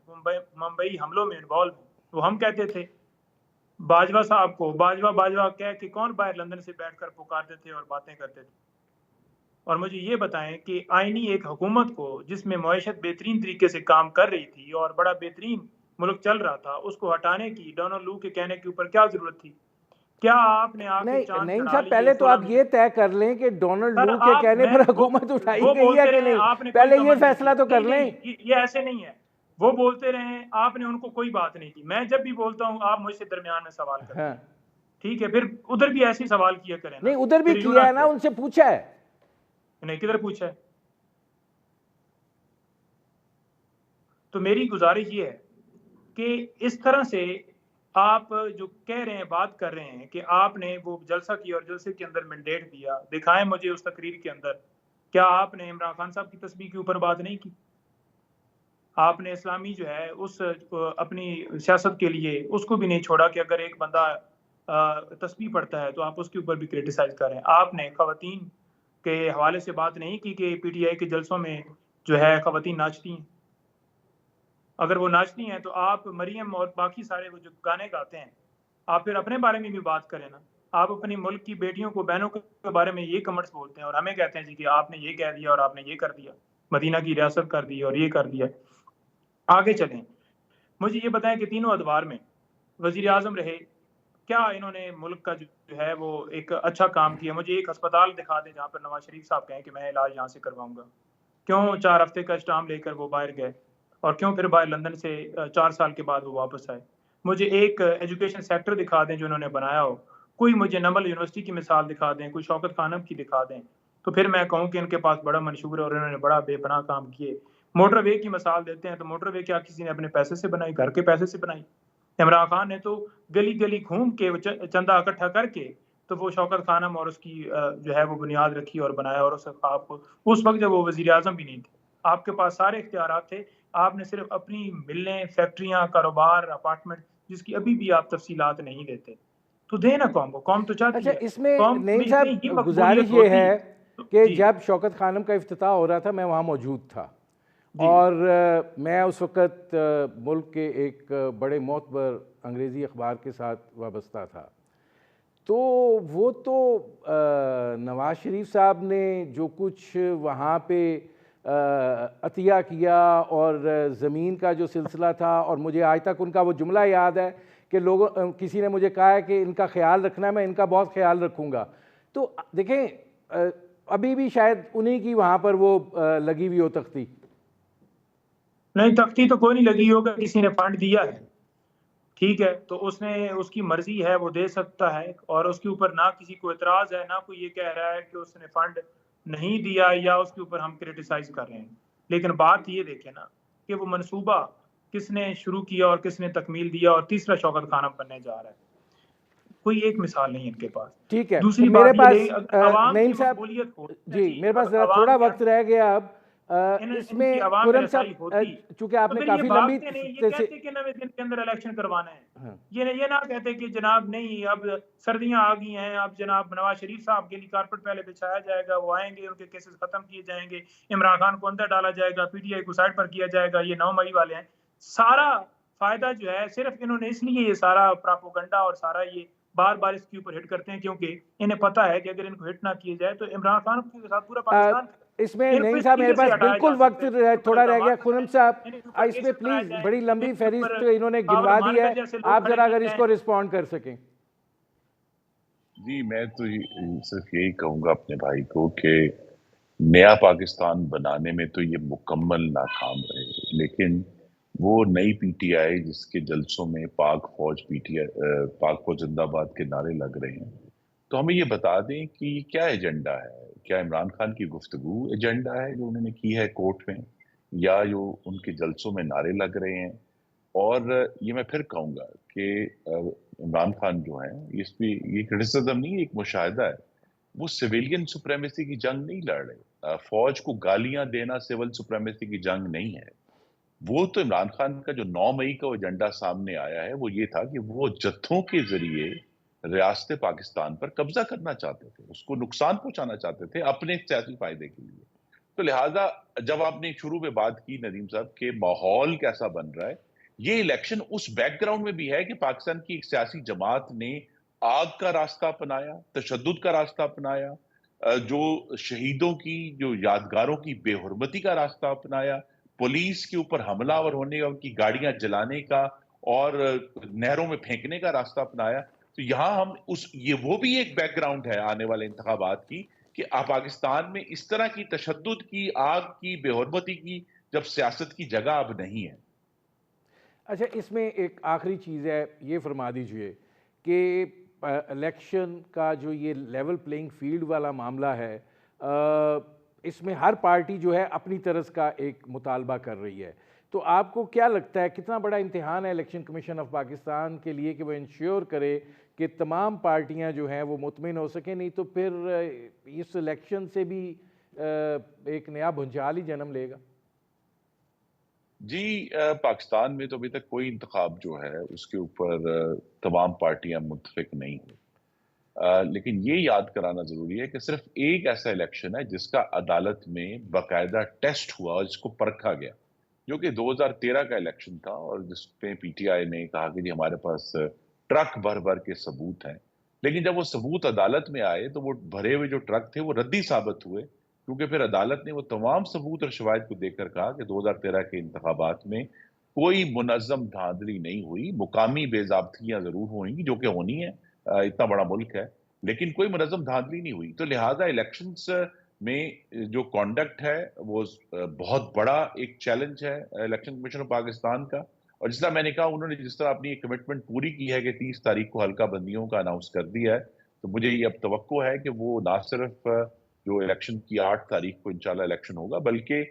मुंबई हमलों में इन्वॉल्व हैं, वो हम कहते थे बाजवा साहब को बाजवा कह के कौन बाहर लंदन से बैठकर पुकारते थे और बातें करते थे। और मुझे ये बताएं कि आईनी एक हुकूमत को जिसमें मईशत बेहतरीन तरीके से काम कर रही थी और बड़ा बेहतरीन मुल्क चल रहा था, उसको हटाने की डोनाल्ड लू के कहने के ऊपर क्या जरूरत थी? क्या आपने आके नहीं साहब, पहले तो आप ये तय कर लें कि डोनाल्ड लू के कहने पर हुकूमत उठाई गई है कि नहीं, पहले ये फैसला तो कर लें। ये ऐसे नहीं है, वो बोलते रहे, आपने उनको कोई बात नहीं की। मैं जब भी बोलता हूँ आप मुझसे दरमियान में सवाल करते हैं, ठीक है? फिर उधर भी ऐसे सवाल किया करें। नहीं, उधर भी किया है ना, उनसे पूछा है। नहीं, किधर पूछा है? तो मेरी गुजारिश ये है कि इस तरह से आप जो कह रहे हैं, बात कर रहे हैं कि आपने वो जलसा किया और जलसे के अंदर मैंडेट दिया, दिखाएं मुझे उस तकरीर के अंदर क्या आपने इमरान खान साहब की तस्बीह के ऊपर बात नहीं की? आपने इस्लामी जो है उस अपनी सियासत के लिए उसको भी नहीं छोड़ा कि अगर एक बंदा तस्बीह पढ़ता है तो आप उसके ऊपर भी क्रिटिसाइज करें। आपने खवातीन के हवाले से बात नहीं की कि पीटीआई के जलसों में जो है खवातीन नाचती हैं। अगर वो नाचती हैं तो आप मरियम और बाकी सारे वो जो गाने गाते हैं, आप फिर अपने बारे में भी बात करें ना। आप अपनी मुल्क की बेटियों को, बहनों के बारे में ये कमेंट्स बोलते हैं और हमें कहते हैं जी कि आपने ये कह दिया और आपने ये कर दिया, मदीना की रियासत कर दी और ये कर दिया। आगे चलें, मुझे ये बताएं कि तीनों अदवार में वजीर आजम रहे, क्या इन्होंने मुल्क का जो है वो एक अच्छा काम किया? मुझे एक अस्पताल दिखा दें जहाँ पर नवाज शरीफ साहब कहें कि मैं इलाज यहाँ से करवाऊंगा। क्यों 4 हफ्ते का स्टाम लेकर वो बाहर गए और क्यों फिर बाहर लंदन से 4 साल के बाद वो वापस आए? मुझे एक एजुकेशन सेक्टर दिखा दें जो उन्होंने बनाया हो। कोई मुझे नमल यूनिवर्सिटी की मिसाल दिखा दें, कोई शौकत खानम की दिखा दें, तो फिर मैं कहूँ कि इनके पास बड़ा मंशूर है और इन्होंने बड़ा बेपनाह काम किए। मोटरवे की मिसाल देते हैं तो मोटरवे क्या किसी ने अपने पैसे से बनाई? घर के पैसे से बनाई? इमरान खान ने तो गली गली घूम के चंदा इकट्ठा करके तो वो शौकत खानम और उसकी जो है वो बुनियाद रखी और बनाया। और उस वक्त जब वो वजीर आजम भी नहीं थे, आपके पास सारे इख्तियारात थे, आपने सिर्फ अपनी मिलें, फैक्ट्रियां, कारोबार, अपार्टमेंट, जिसकी अभी भी आप तफसीलात नहीं देते। तो दे ना कौम को, कौम तो चाहती अच्छा, है। इसमें कौम नईम में इतनी ही साहब गुजारिश मकबूलियत ये होती है तो कि जी जब शौकत खानम का इफ्तिताह हो रहा था मैं वहाँ मौजूद था, जी और मैं उस वक़्त मुल्क के एक बड़े मोतबर अंग्रेज़ी अखबार के साथ वाबस्ता था। तो वो तो नवाज़ शरीफ साहब ने जो कुछ वहाँ पे अतिया किया और ज़मीन का जो सिलसिला था, और मुझे आज तक उनका वो जुमला याद है कि लोगों किसी ने मुझे कहा है कि इनका ख्याल रखना, मैं इनका बहुत ख्याल रखूँगा। तो देखें अभी भी शायद उन्हीं की वहाँ पर वो लगी हुई हो तख्ती। नहीं, तख्ती तो कोई नहीं लगी होगा, किसी ने फंड दिया है, ठीक है, तो उसने, उसकी मर्जी है, वो दे सकता है, और उसके ऊपर ना किसी को एतराज है, ना कोई ये कह रहा है कि उसने फंड नहीं दिया या उसके ऊपर हम क्रिटिसाइज कर रहे हैं। लेकिन बात ये देखें ना कि वो मंसूबा किसने शुरू किया और किसने तकमील दिया, और तीसरा शौकत खानम बनने जा रहा है। कोई एक मिसाल नहीं इनके पास। ठीक है, दूसरी मेरे बात ये पास रही, अगर अवाम नईम की साहब मकबूलियत होती ना जी, जी, मेरे पास अगर ज़रा अवाम थोड़ा के वक्त रह गया अब। इनकी इसमें आवाम में खुर्रम रसाई साहब, होती, चूँकि तो आपने फिर ये काफ़ी लंबी भागते नहीं, ये कहते कि 90 दिन के अंदर इलेक्शन करवाना है। हाँ, ये ना कहते कि जनाब नहीं, अब सर्दियां आ गई हैं, अब जनाब नवाज शरीफ साहब के लिए कारपेट पहले बिछाया जाएगा, वो आएंगे, उनके केसेस खत्म किए जाएंगे, इमरान खान को अंदर डाला जाएगा, पीटीआई को साइड पर किया जाएगा, ये 9 मई वाले हैं। सारा फायदा जो है सिर्फ इन्होंने, इसलिए ये सारा प्रोपेगेंडा और सारा ये बार बार इसके ऊपर हिट करते हैं, क्योंकि इन्हें पता है कि अगर इनको हिट ना किया जाए तो इमरान खान के साथ पूरा पाकिस्तान, इसमें इनको नईम इस साहब मेरे तरीके से पास हटाया जा बिल्कुल सकता वक्त है कि इनके ऊपर थोड़ा रह इल्जाम गया। खुर्रम लगाए साहब, जाएं, इनके ऊपर इसमें केसेस बनाए प्लीज़ जाएं, बड़ी लंबी इनके ऊपर फहरिस्त इन्होंने बाबर गिनवा दी है, मालिक जैसे लोग आप खड़े ज़रा किए अगर जाएं। इसको रिस्पॉन्ड कर सकें। जी, मैं तो सिर्फ यही कहूंगा अपने भाई को कि नया पाकिस्तान बनाने में तो ये मुकम्मल नाकाम रहे, लेकिन वो नई पीटीआई जिसके जलसों में पाक फौज पाक फौज जिंदाबाद के नारे लग रहे हैं, तो हमें ये बता दें कि क्या एजेंडा है। क्या इमरान खान की गुफ्तगू एजेंडा है जो उन्होंने की है कोर्ट में, या जो उनके जलसों में नारे लग रहे हैं? और ये मैं फिर कहूंगा कि इमरान खान जो है, इस पे ये क्रिटिसिज्म नहीं है, एक मुशाहिदा है। वो सिविलियन सुप्रेमेसी की जंग नहीं लड़ रहे। फौज को गालियां देना सिविल सुप्रेमेसी की जंग नहीं है। वो तो इमरान खान का जो 9 मई का एजेंडा सामने आया है वो ये था कि वो जत्थों के जरिए रियासत पाकिस्तान पर कब्जा करना चाहते थे, उसको नुकसान पहुंचाना चाहते थे अपने सियासी फायदे के लिए। तो लिहाजा जब आपने शुरू में बात की नदीम साहब के माहौल कैसा बन रहा है, ये इलेक्शन उस बैकग्राउंड में भी है कि पाकिस्तान की एक सियासी जमात ने आग का रास्ता अपनाया, तशद्दुद का रास्ता अपनाया, जो शहीदों की, जो यादगारों की बेहुरमती का रास्ता अपनाया, पुलिस के ऊपर हमलावर होने का, उनकी गाड़ियां जलाने का और नहरों में फेंकने का रास्ता अपनाया। तो यहां हम उस, ये वो भी एक बैकग्राउंड है आने वाले इंतखाबात की, कि पाकिस्तान में इस तरह की तशद्दुद की, आग की, बेहुरमती की जब सियासत की जगह अब नहीं है। अच्छा, इसमें एक आखिरी चीज़ है, ये फरमा दीजिए कि इलेक्शन का जो ये लेवल प्लेइंग फील्ड वाला मामला है, इसमें हर पार्टी जो है अपनी तरफ का एक मुतालबा कर रही है। तो आपको क्या लगता है कितना बड़ा इम्तिहान है इलेक्शन कमीशन ऑफ पाकिस्तान के लिए कि वो इंश्योर करे कि तमाम पार्टियां जो हैं वो मुतमिन हो सकें? नहीं तो फिर इस इलेक्शन से भी एक नया भूचाल ही जन्म लेगा। जी, पाकिस्तान में तो अभी तक कोई इंतखाब जो है उसके ऊपर तमाम पार्टियां मुत्तफिक नहीं हुई। लेकिन ये याद कराना जरूरी है कि सिर्फ एक ऐसा इलेक्शन है जिसका अदालत में बाकायदा टेस्ट हुआ और जिसको परखा गया, जो कि 2013 का इलेक्शन था, और जिसपे पीटीआई ने कहा कि जी हमारे पास ट्रक भर भर के सबूत हैं। लेकिन जब वो सबूत अदालत में आए तो वो भरे हुए जो ट्रक थे वो रद्दी साबित हुए, क्योंकि फिर अदालत ने वो तमाम सबूत और शवाहिद को देखकर कहा कि 2013 के इंतखाबात में कोई मुनज़्ज़म धांधली नहीं हुई, मुकामी बेज़ाब्तियां जरूर हुई जो कि होनी है, इतना बड़ा मुल्क है, लेकिन कोई मुनज़्ज़म धांधली नहीं हुई। तो लिहाजा इलेक्शंस में जो कॉन्डक्ट है वो बहुत बड़ा एक चैलेंज है इलेक्शन कमीशन ऑफ पाकिस्तान का। और जिस तरह मैंने कहा, उन्होंने जिस तरह अपनी कमिटमेंट पूरी की है कि 30 तारीख को हल्का बंदियों का अनाउंस कर दिया है, तो मुझे ये अब तवक्को है कि वो ना सिर्फ जो इलेक्शन की 8 तारीख को इंशाल्लाह इलेक्शन होगा, बल्कि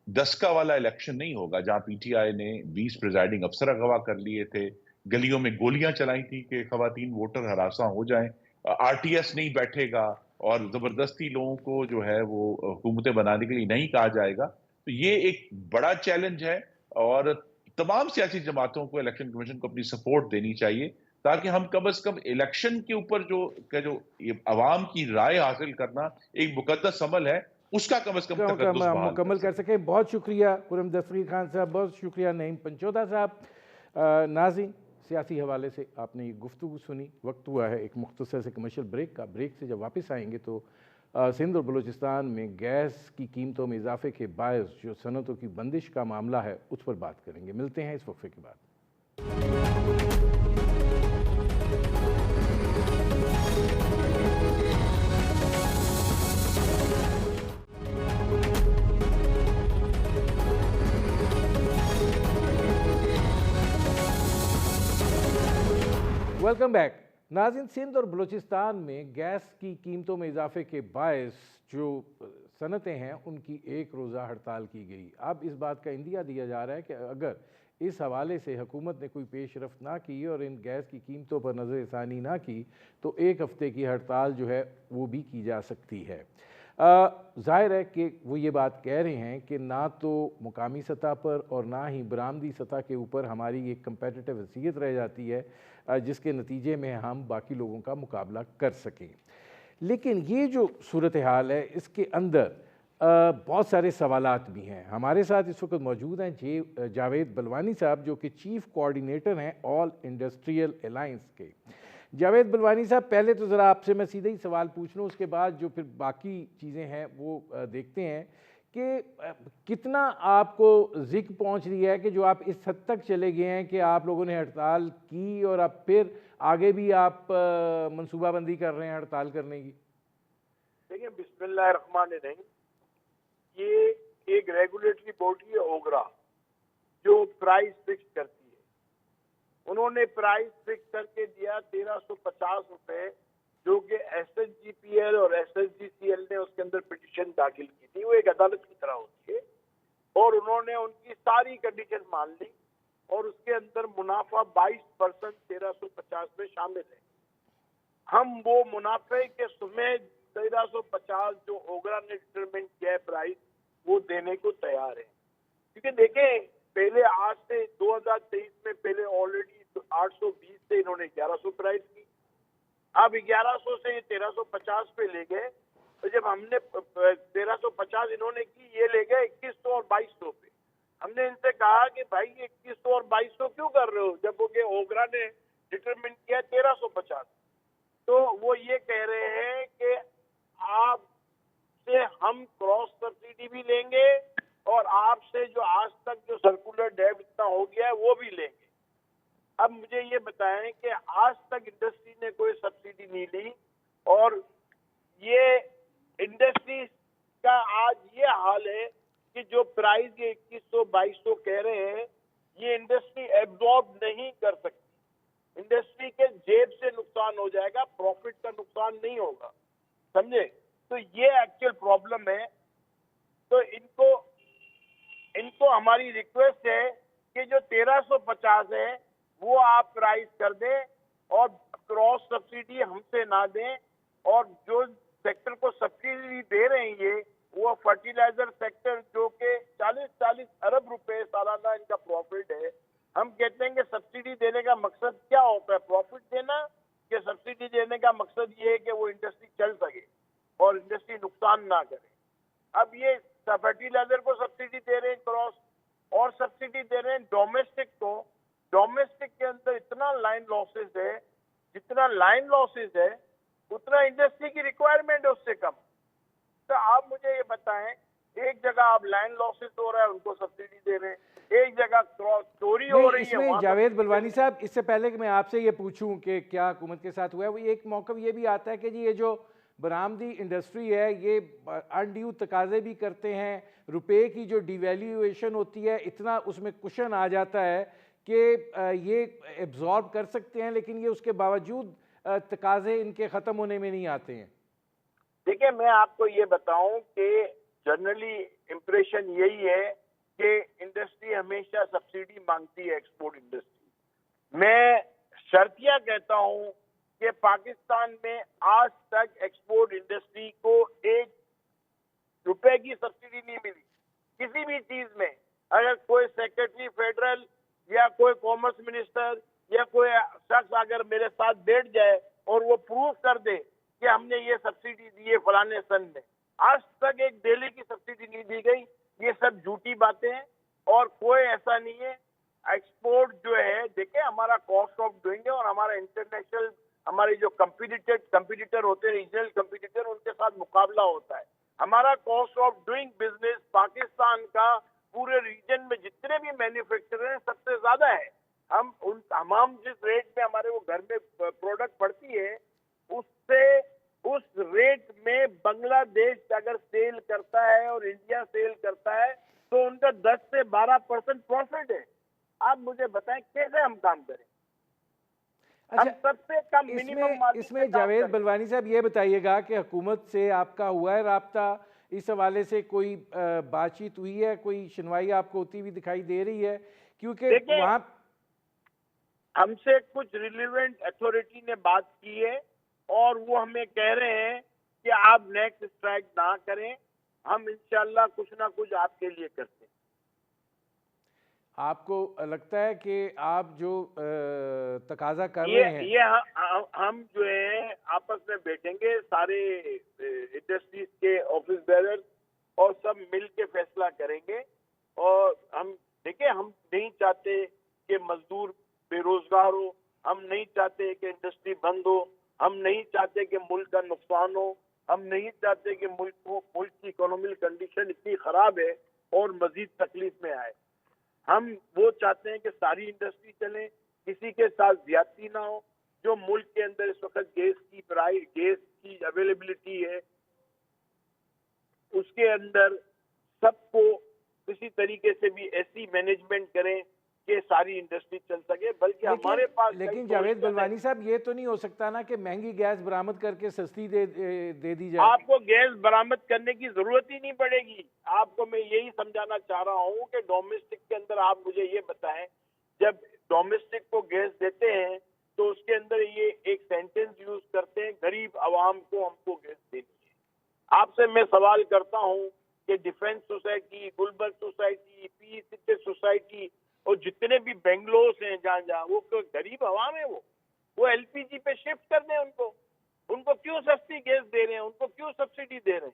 10 का वाला इलेक्शन नहीं होगा जहां पीटीआई ने 20 प्रिजाइडिंग अफसर अगवा कर लिए थे, गलियों में गोलियां चलाई थी कि खवातीन वोटर हरासा हो जाएं, आरटीएस नहीं बैठेगा और जबरदस्ती लोगों को जो है वो हुकूमतें बनाने के लिए नहीं कहा जाएगा। तो ये एक बड़ा चैलेंज है और तमाम सियासी जमातों को इलेक्शन कमीशन को अपनी सपोर्ट देनी चाहिए ताकि हम कम से कम इलेक्शन के ऊपर जो ये अवाम की राय हासिल करना एक मुकद्दस अमल है, उसका कम से कम तकद्दुस बहाल मुकम्मल कर सकें। बहुत शुक्रिया खुर्रम दस्तगीर खान साहब, बहुत शुक्रिया नईम पंचोदा साहब। नाज़रीन, सियासी हवाले से आपने ये गुफ्तगू सुनी। वक्त हुआ है एक मुख्तसर से कमर्शियल ब्रेक का। ब्रेक से जब वापस आएंगे तो सिंध और बलूचिस्तान में गैस की कीमतों में इजाफे के बायस जो सनतों की बंदिश का मामला है उस पर बात करेंगे। मिलते हैं इस वक्फे के बाद। Welcome back. नाज़रीन, सिंध और बलूचिस्तान में गैस की कीमतों में इजाफे के बायस जो सनतें हैं उनकी एक रोज़ा हड़ताल की गई। अब इस बात का इंदिया दिया जा रहा है कि अगर इस हवाले से हुकूमत ने कोई पेशरफ्त ना की और इन गैस की कीमतों पर नज़रसानी ना की तो एक हफ़्ते की हड़ताल जो है वो भी की जा सकती है। ज़ाहिर है कि वो ये बात कह रहे हैं कि ना तो मुकामी सतह पर और ना ही बरामदी सतह के ऊपर हमारी एक कंपेटिटिव हैसियत रह जाती है जिसके नतीजे में हम बाकी लोगों का मुकाबला कर सकें। लेकिन ये जो सूरत हाल है इसके अंदर बहुत सारे सवालात भी हैं। हमारे साथ इस वक्त मौजूद हैं जावेद बलवानी साहब जो कि चीफ़ कोऑर्डिनेटर हैं ऑल इंडस्ट्रियल अलायंस के। जावेद बलवानी साहब, पहले तो ज़रा आपसे मैं सीधे ही सवाल पूछ लूँ, उसके बाद जो फिर बाकी चीज़ें हैं वो देखते हैं कि कितना आपको ज़िक्र पहुंच रही है कि जो आप इस हद तक चले गए हैं कि आप लोगों ने हड़ताल की और अब फिर आगे भी आप मंसूबाबंदी कर रहे हैं हड़ताल करने की? देखिए, बिस्मिल्लाहिर्रहमानिर्रहीम, ये एक रेगुलेटरी बॉडी है ओगरा जो प्राइस फिक्स करती है। उन्होंने प्राइस फिक्स करके दिया 1350 रुपए, जो कि SSGPL और SSGCL ने उसके अंदर पिटीशन दाखिल की थी। वो एक अदालत की तरह होती है और उन्होंने उनकी सारी कंडीशन मान ली और उसके अंदर मुनाफा 22% 1350 में शामिल है। हम वो मुनाफे के समेत 1350 जो ओगरा ने डिटरमिन किया है प्राइस, वो देने को तैयार है। क्योंकि देखें, पहले आज से 2023 में पहले ऑलरेडी 820 से इन्होंने 1100 प्राइस की, अब 1100 से 1350 पे ले गए। तो जब हमने 1350 इन्होंने की, ये ले गए 2100 और 2200 पे। हमने इनसे कहा कि भाई ये 2100 और 2200 क्यों कर रहे हो, जब वो ओगरा ने डिटरमिन किया 1350। तो वो ये कह रहे हैं कि आपसे हम क्रॉस सब्सिडी भी लेंगे और आपसे जो आज तक जो सर्कुलर डेब्ट इतना हो गया है वो भी लेंगे। अब मुझे ये बताएं कि आज तक इंडस्ट्री ने कोई सब्सिडी नहीं ली और ये इंडस्ट्री का आज ये हाल है कि जो प्राइस ये 2100-2200 कह रहे हैं, ये इंडस्ट्री एब्जॉर्ब नहीं कर सकती। इंडस्ट्री के जेब से नुकसान हो जाएगा, प्रॉफिट का नुकसान नहीं होगा, समझे? तो ये एक्चुअल प्रॉब्लम है। तो इनको हमारी रिक्वेस्ट है कि जो 1350 है वो आप प्राइस कर दें और क्रॉस सब्सिडी हमसे ना दें। और जो सेक्टर को सब्सिडी दे रहे हैं ये, वो फर्टिलाइजर सेक्टर जो कि 40-40 अरब रुपए सालाना इनका प्रॉफिट है। हम कहते हैं कि सब्सिडी देने का मकसद क्या होता है, प्रॉफिट देना, कि सब्सिडी देने का मकसद ये है कि वो इंडस्ट्री चल सके और इंडस्ट्री नुकसान ना करे। अब ये फर्टिलाइजर को सब्सिडी दे रहे हैं क्रॉस, और सब्सिडी दे रहे हैं डोमेस्टिक को। डोमेस्टिक के अंदर इतना लाइन लॉसेस है, जितना लाइन लॉसेस है उतना इंडस्ट्री की रिक्वायरमेंट है उससे कम। तो आप मुझे ये बताएं, एक जगह आप लाइन लॉसेस हो रहा है उनको सब्सिडी दे रहे हैं, एक जगह चोरी हो रही है। इसमें जावेद बलवानी साहब, इससे पहले कि मैं आपसे ये पूछूं कि क्या हुकूमत के साथ हुआ है, वो एक मौका ये भी आता है कि जी ये जो बरामदी इंडस्ट्री है ये अनड्यू तकाजे भी करते हैं, रुपए की जो डिवैल्यूएशन होती है इतना उसमें कुशन आ जाता है कि ये एब्जॉर्ब कर सकते हैं, लेकिन ये उसके बावजूद तकाजे इनके ख़त्म होने में नहीं आते हैं। देखिए, मैं आपको ये बताऊं कि जनरली इम्प्रेशन यही है कि इंडस्ट्री हमेशा सब्सिडी मांगती है, एक्सपोर्ट इंडस्ट्री। मैं शर्तिया कहता हूं कि पाकिस्तान में आज तक एक्सपोर्ट इंडस्ट्री को 1 रुपए की सब्सिडी नहीं मिली, किसी भी चीज में अगर कोई सेक्रेटरी फेडरल या कोई कॉमर्स मिनिस्टर या कोई शख्स अगर मेरे साथ बैठ जाए और वो प्रूव कर दे कि हमने ये सब्सिडी दी है फलाने सन में, आज तक एक डेली की सब्सिडी नहीं दी गई, ये सब झूठी बातें हैं और कोई ऐसा नहीं है। एक्सपोर्ट जो है, देखिए हमारा कॉस्ट ऑफ डूइंग है और हमारा इंटरनेशनल हमारे जो कंपटीटर होते हैं, रीजनल कंपटीटर, उनके साथ मुकाबला होता है। हमारा cost of doing business Pakistan का पूरे रीजन में जितने भी मैन्युफैक्चरर हैं सबसे ज्यादा है। हम उन तमाम जिस रेट में हमारे वो घर में प्रोडक्ट पड़ती है उससे उस रेट में बांग्लादेश अगर सेल करता है और इंडिया सेल करता है तो उनका 10 से 12% प्रॉफिट है। आप मुझे बताएं कैसे हम काम करें? हम सबसे कम मिनिमम इसमें जावेद बलवानी साहब ये बताइएगा कि हुकूमत से आपका हुआ है राब्ता, इस हवाले से कोई बातचीत हुई है, कोई सुनवाई आपको होती हुई दिखाई दे रही है? क्योंकि वहां हमसे कुछ रिलेवेंट अथॉरिटी ने बात की है और वो हमें कह रहे हैं कि आप नेक्स्ट स्ट्राइक ना करें, हम इंशाल्लाह कुछ ना कुछ आपके लिए करते हैं। आपको लगता है कि आप जो तकाजा कर रहे हैं ये हम जो है आपस में बैठेंगे सारे इंडस्ट्रीज के ऑफिस बेरर और सब मिल के फैसला करेंगे। और हम देखिए, हम नहीं चाहते कि मजदूर बेरोजगार हो, हम नहीं चाहते कि इंडस्ट्री बंद हो, हम नहीं चाहते कि मुल्क का नुकसान हो, हम नहीं चाहते कि मुल्क की इकोनॉमिक कंडीशन इतनी खराब है और मजीद तकलीफ में आए। हम वो चाहते हैं कि सारी इंडस्ट्री चले, किसी के साथ ज्यादती ना हो। जो मुल्क के अंदर इस वक्त गैस की अवेलेबिलिटी है उसके अंदर सबको किसी तरीके से भी ऐसी मैनेजमेंट करें कि सारी इंडस्ट्री चल सके। बल्कि हमारे पास लेकिन जावेद बलवानी साहब, ये तो नहीं हो सकता ना कि महंगी गैस बरामद करके सस्ती दे दी जाए? आपको गैस बरामद करने की जरूरत ही नहीं पड़ेगी। आपको मैं यही समझाना चाह रहा हूँ कि डोमेस्टिक के अंदर आप मुझे ये बताएं, जब डोमेस्टिक को गैस देते हैं तो उसके अंदर ये एक सेंटेंस यूज करते हैं, गरीब आवाम को हमको गैस देनी है। आपसे मैं सवाल करता हूँ कि defence society, Gulberg society, P society और जितने भी बेंगलोर हैं जहाँ वो गरीब आवाम है, वो एलपीजी पे शिफ्ट कर दें उनको क्यों सस्ती गैस दे रहे हैं, उनको क्यों सब्सिडी दे रहे हैं?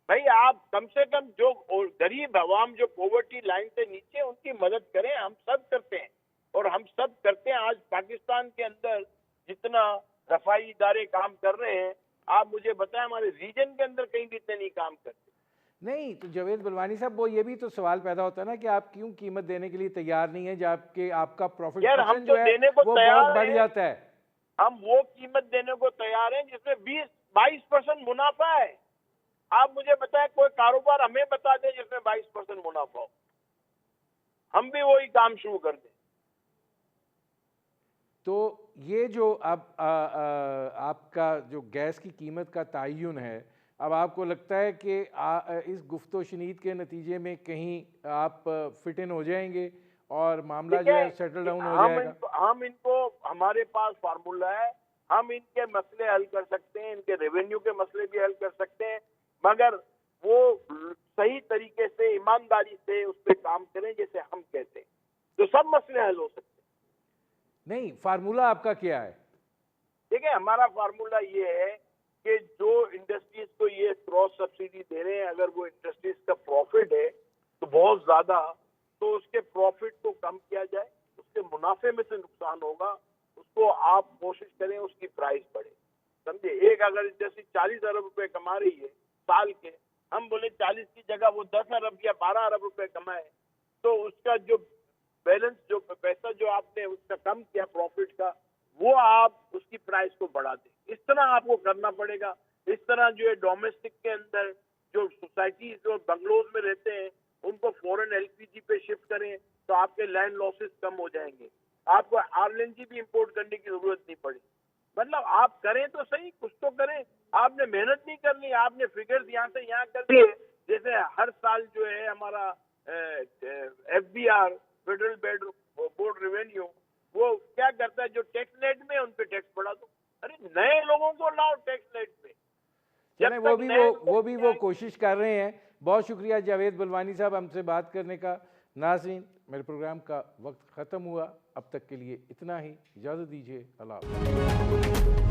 भाई आप कम से कम जो गरीब आवाम जो पॉवर्टी लाइन से नीचे, उनकी मदद करें। हम सब करते हैं और हम सब करते हैं। आज पाकिस्तान के अंदर जितना रफाई इदारे काम कर रहे हैं, आप मुझे बताएं हमारे रीजन के अंदर कहीं भी इतने नहीं काम करते। नहीं तो जावेद बलवानी साहब, वो ये भी तो सवाल पैदा होता है ना कि आप क्यों कीमत देने के लिए तैयार नहीं है जबकि आपका प्रॉफिट जो है देने को वो तैयार बहुत बढ़ जाता है। हम वो कीमत देने को तैयार हैं जिसमें 20-22% मुनाफा है। आप मुझे बताएं कोई कारोबार हमें बता दें जिसमें 22% मुनाफा हो, हम भी वही काम शुरू कर दें। तो ये जो अब आपका जो गैस की कीमत का तयन है, अब आपको लगता है कि इस गुफ्तो-शनीद के नतीजे में कहीं आप फिट इन हो जाएंगे और मामला जो है सेटल डाउन हो जाएगा? हम इनको, हमारे पास फार्मूला है, हम इनके मसले हल कर सकते हैं, इनके रेवेन्यू के मसले भी हल कर सकते हैं, मगर वो सही तरीके से ईमानदारी से उस पर काम करें जैसे हम कहते हैं, तो सब मसले हल हो सकते हैं। नहीं, फार्मूला आपका क्या है? देखिए, हमारा फार्मूला ये है कि जो इंडस्ट्रीज को ये क्रॉस सब्सिडी दे रहे हैं, अगर वो इंडस्ट्रीज का प्रॉफिट है तो बहुत ज्यादा, तो उसके प्रॉफिट को कम किया जाए, उसके मुनाफे में से नुकसान होगा उसको आप कोशिश करें उसकी प्राइस बढ़े। समझे? एक अगर इंडस्ट्री 40 अरब रुपए कमा रही है साल के, हम बोले 40 की जगह वो 10 अरब या 12 अरब रुपए कमाए, तो उसका जो बैलेंस, जो पैसा जो आपने उसका कम किया प्रॉफिट का, वो आप उसकी प्राइस को बढ़ा दें। इस तरह आपको करना पड़ेगा। इस तरह जो है डोमेस्टिक के अंदर जो सोसाइटीज जो बंगलोर में रहते हैं उनको फॉरेन एलपीजी पे शिफ्ट करें तो आपके लैंड लॉसेस कम हो जाएंगे। आपको आरएलएनजी भी इंपोर्ट करने की जरूरत नहीं पड़ी। मतलब आप करें तो सही, कुछ तो करें। आपने मेहनत नहीं करनी, आपने फिगर्स यहाँ से यहाँ कर दिए। जैसे हर साल जो है हमारा FBR, फेडरल बोर्ड रेवेन्यू, वो क्या करता है, जो टैक्स नेट में उन पे टैक्स बढ़ा दो। अरे नए लोगों को लाओ टैक्स नेट पे। वो कोशिश कर रहे हैं, बहुत शुक्रिया जावेद बलवानी साहब हमसे बात करने का। नाज़रीन, मेरे प्रोग्राम का वक्त ख़त्म हुआ, अब तक के लिए इतना ही, इजाज़त दीजिए, अल्लाह हाफ़िज़।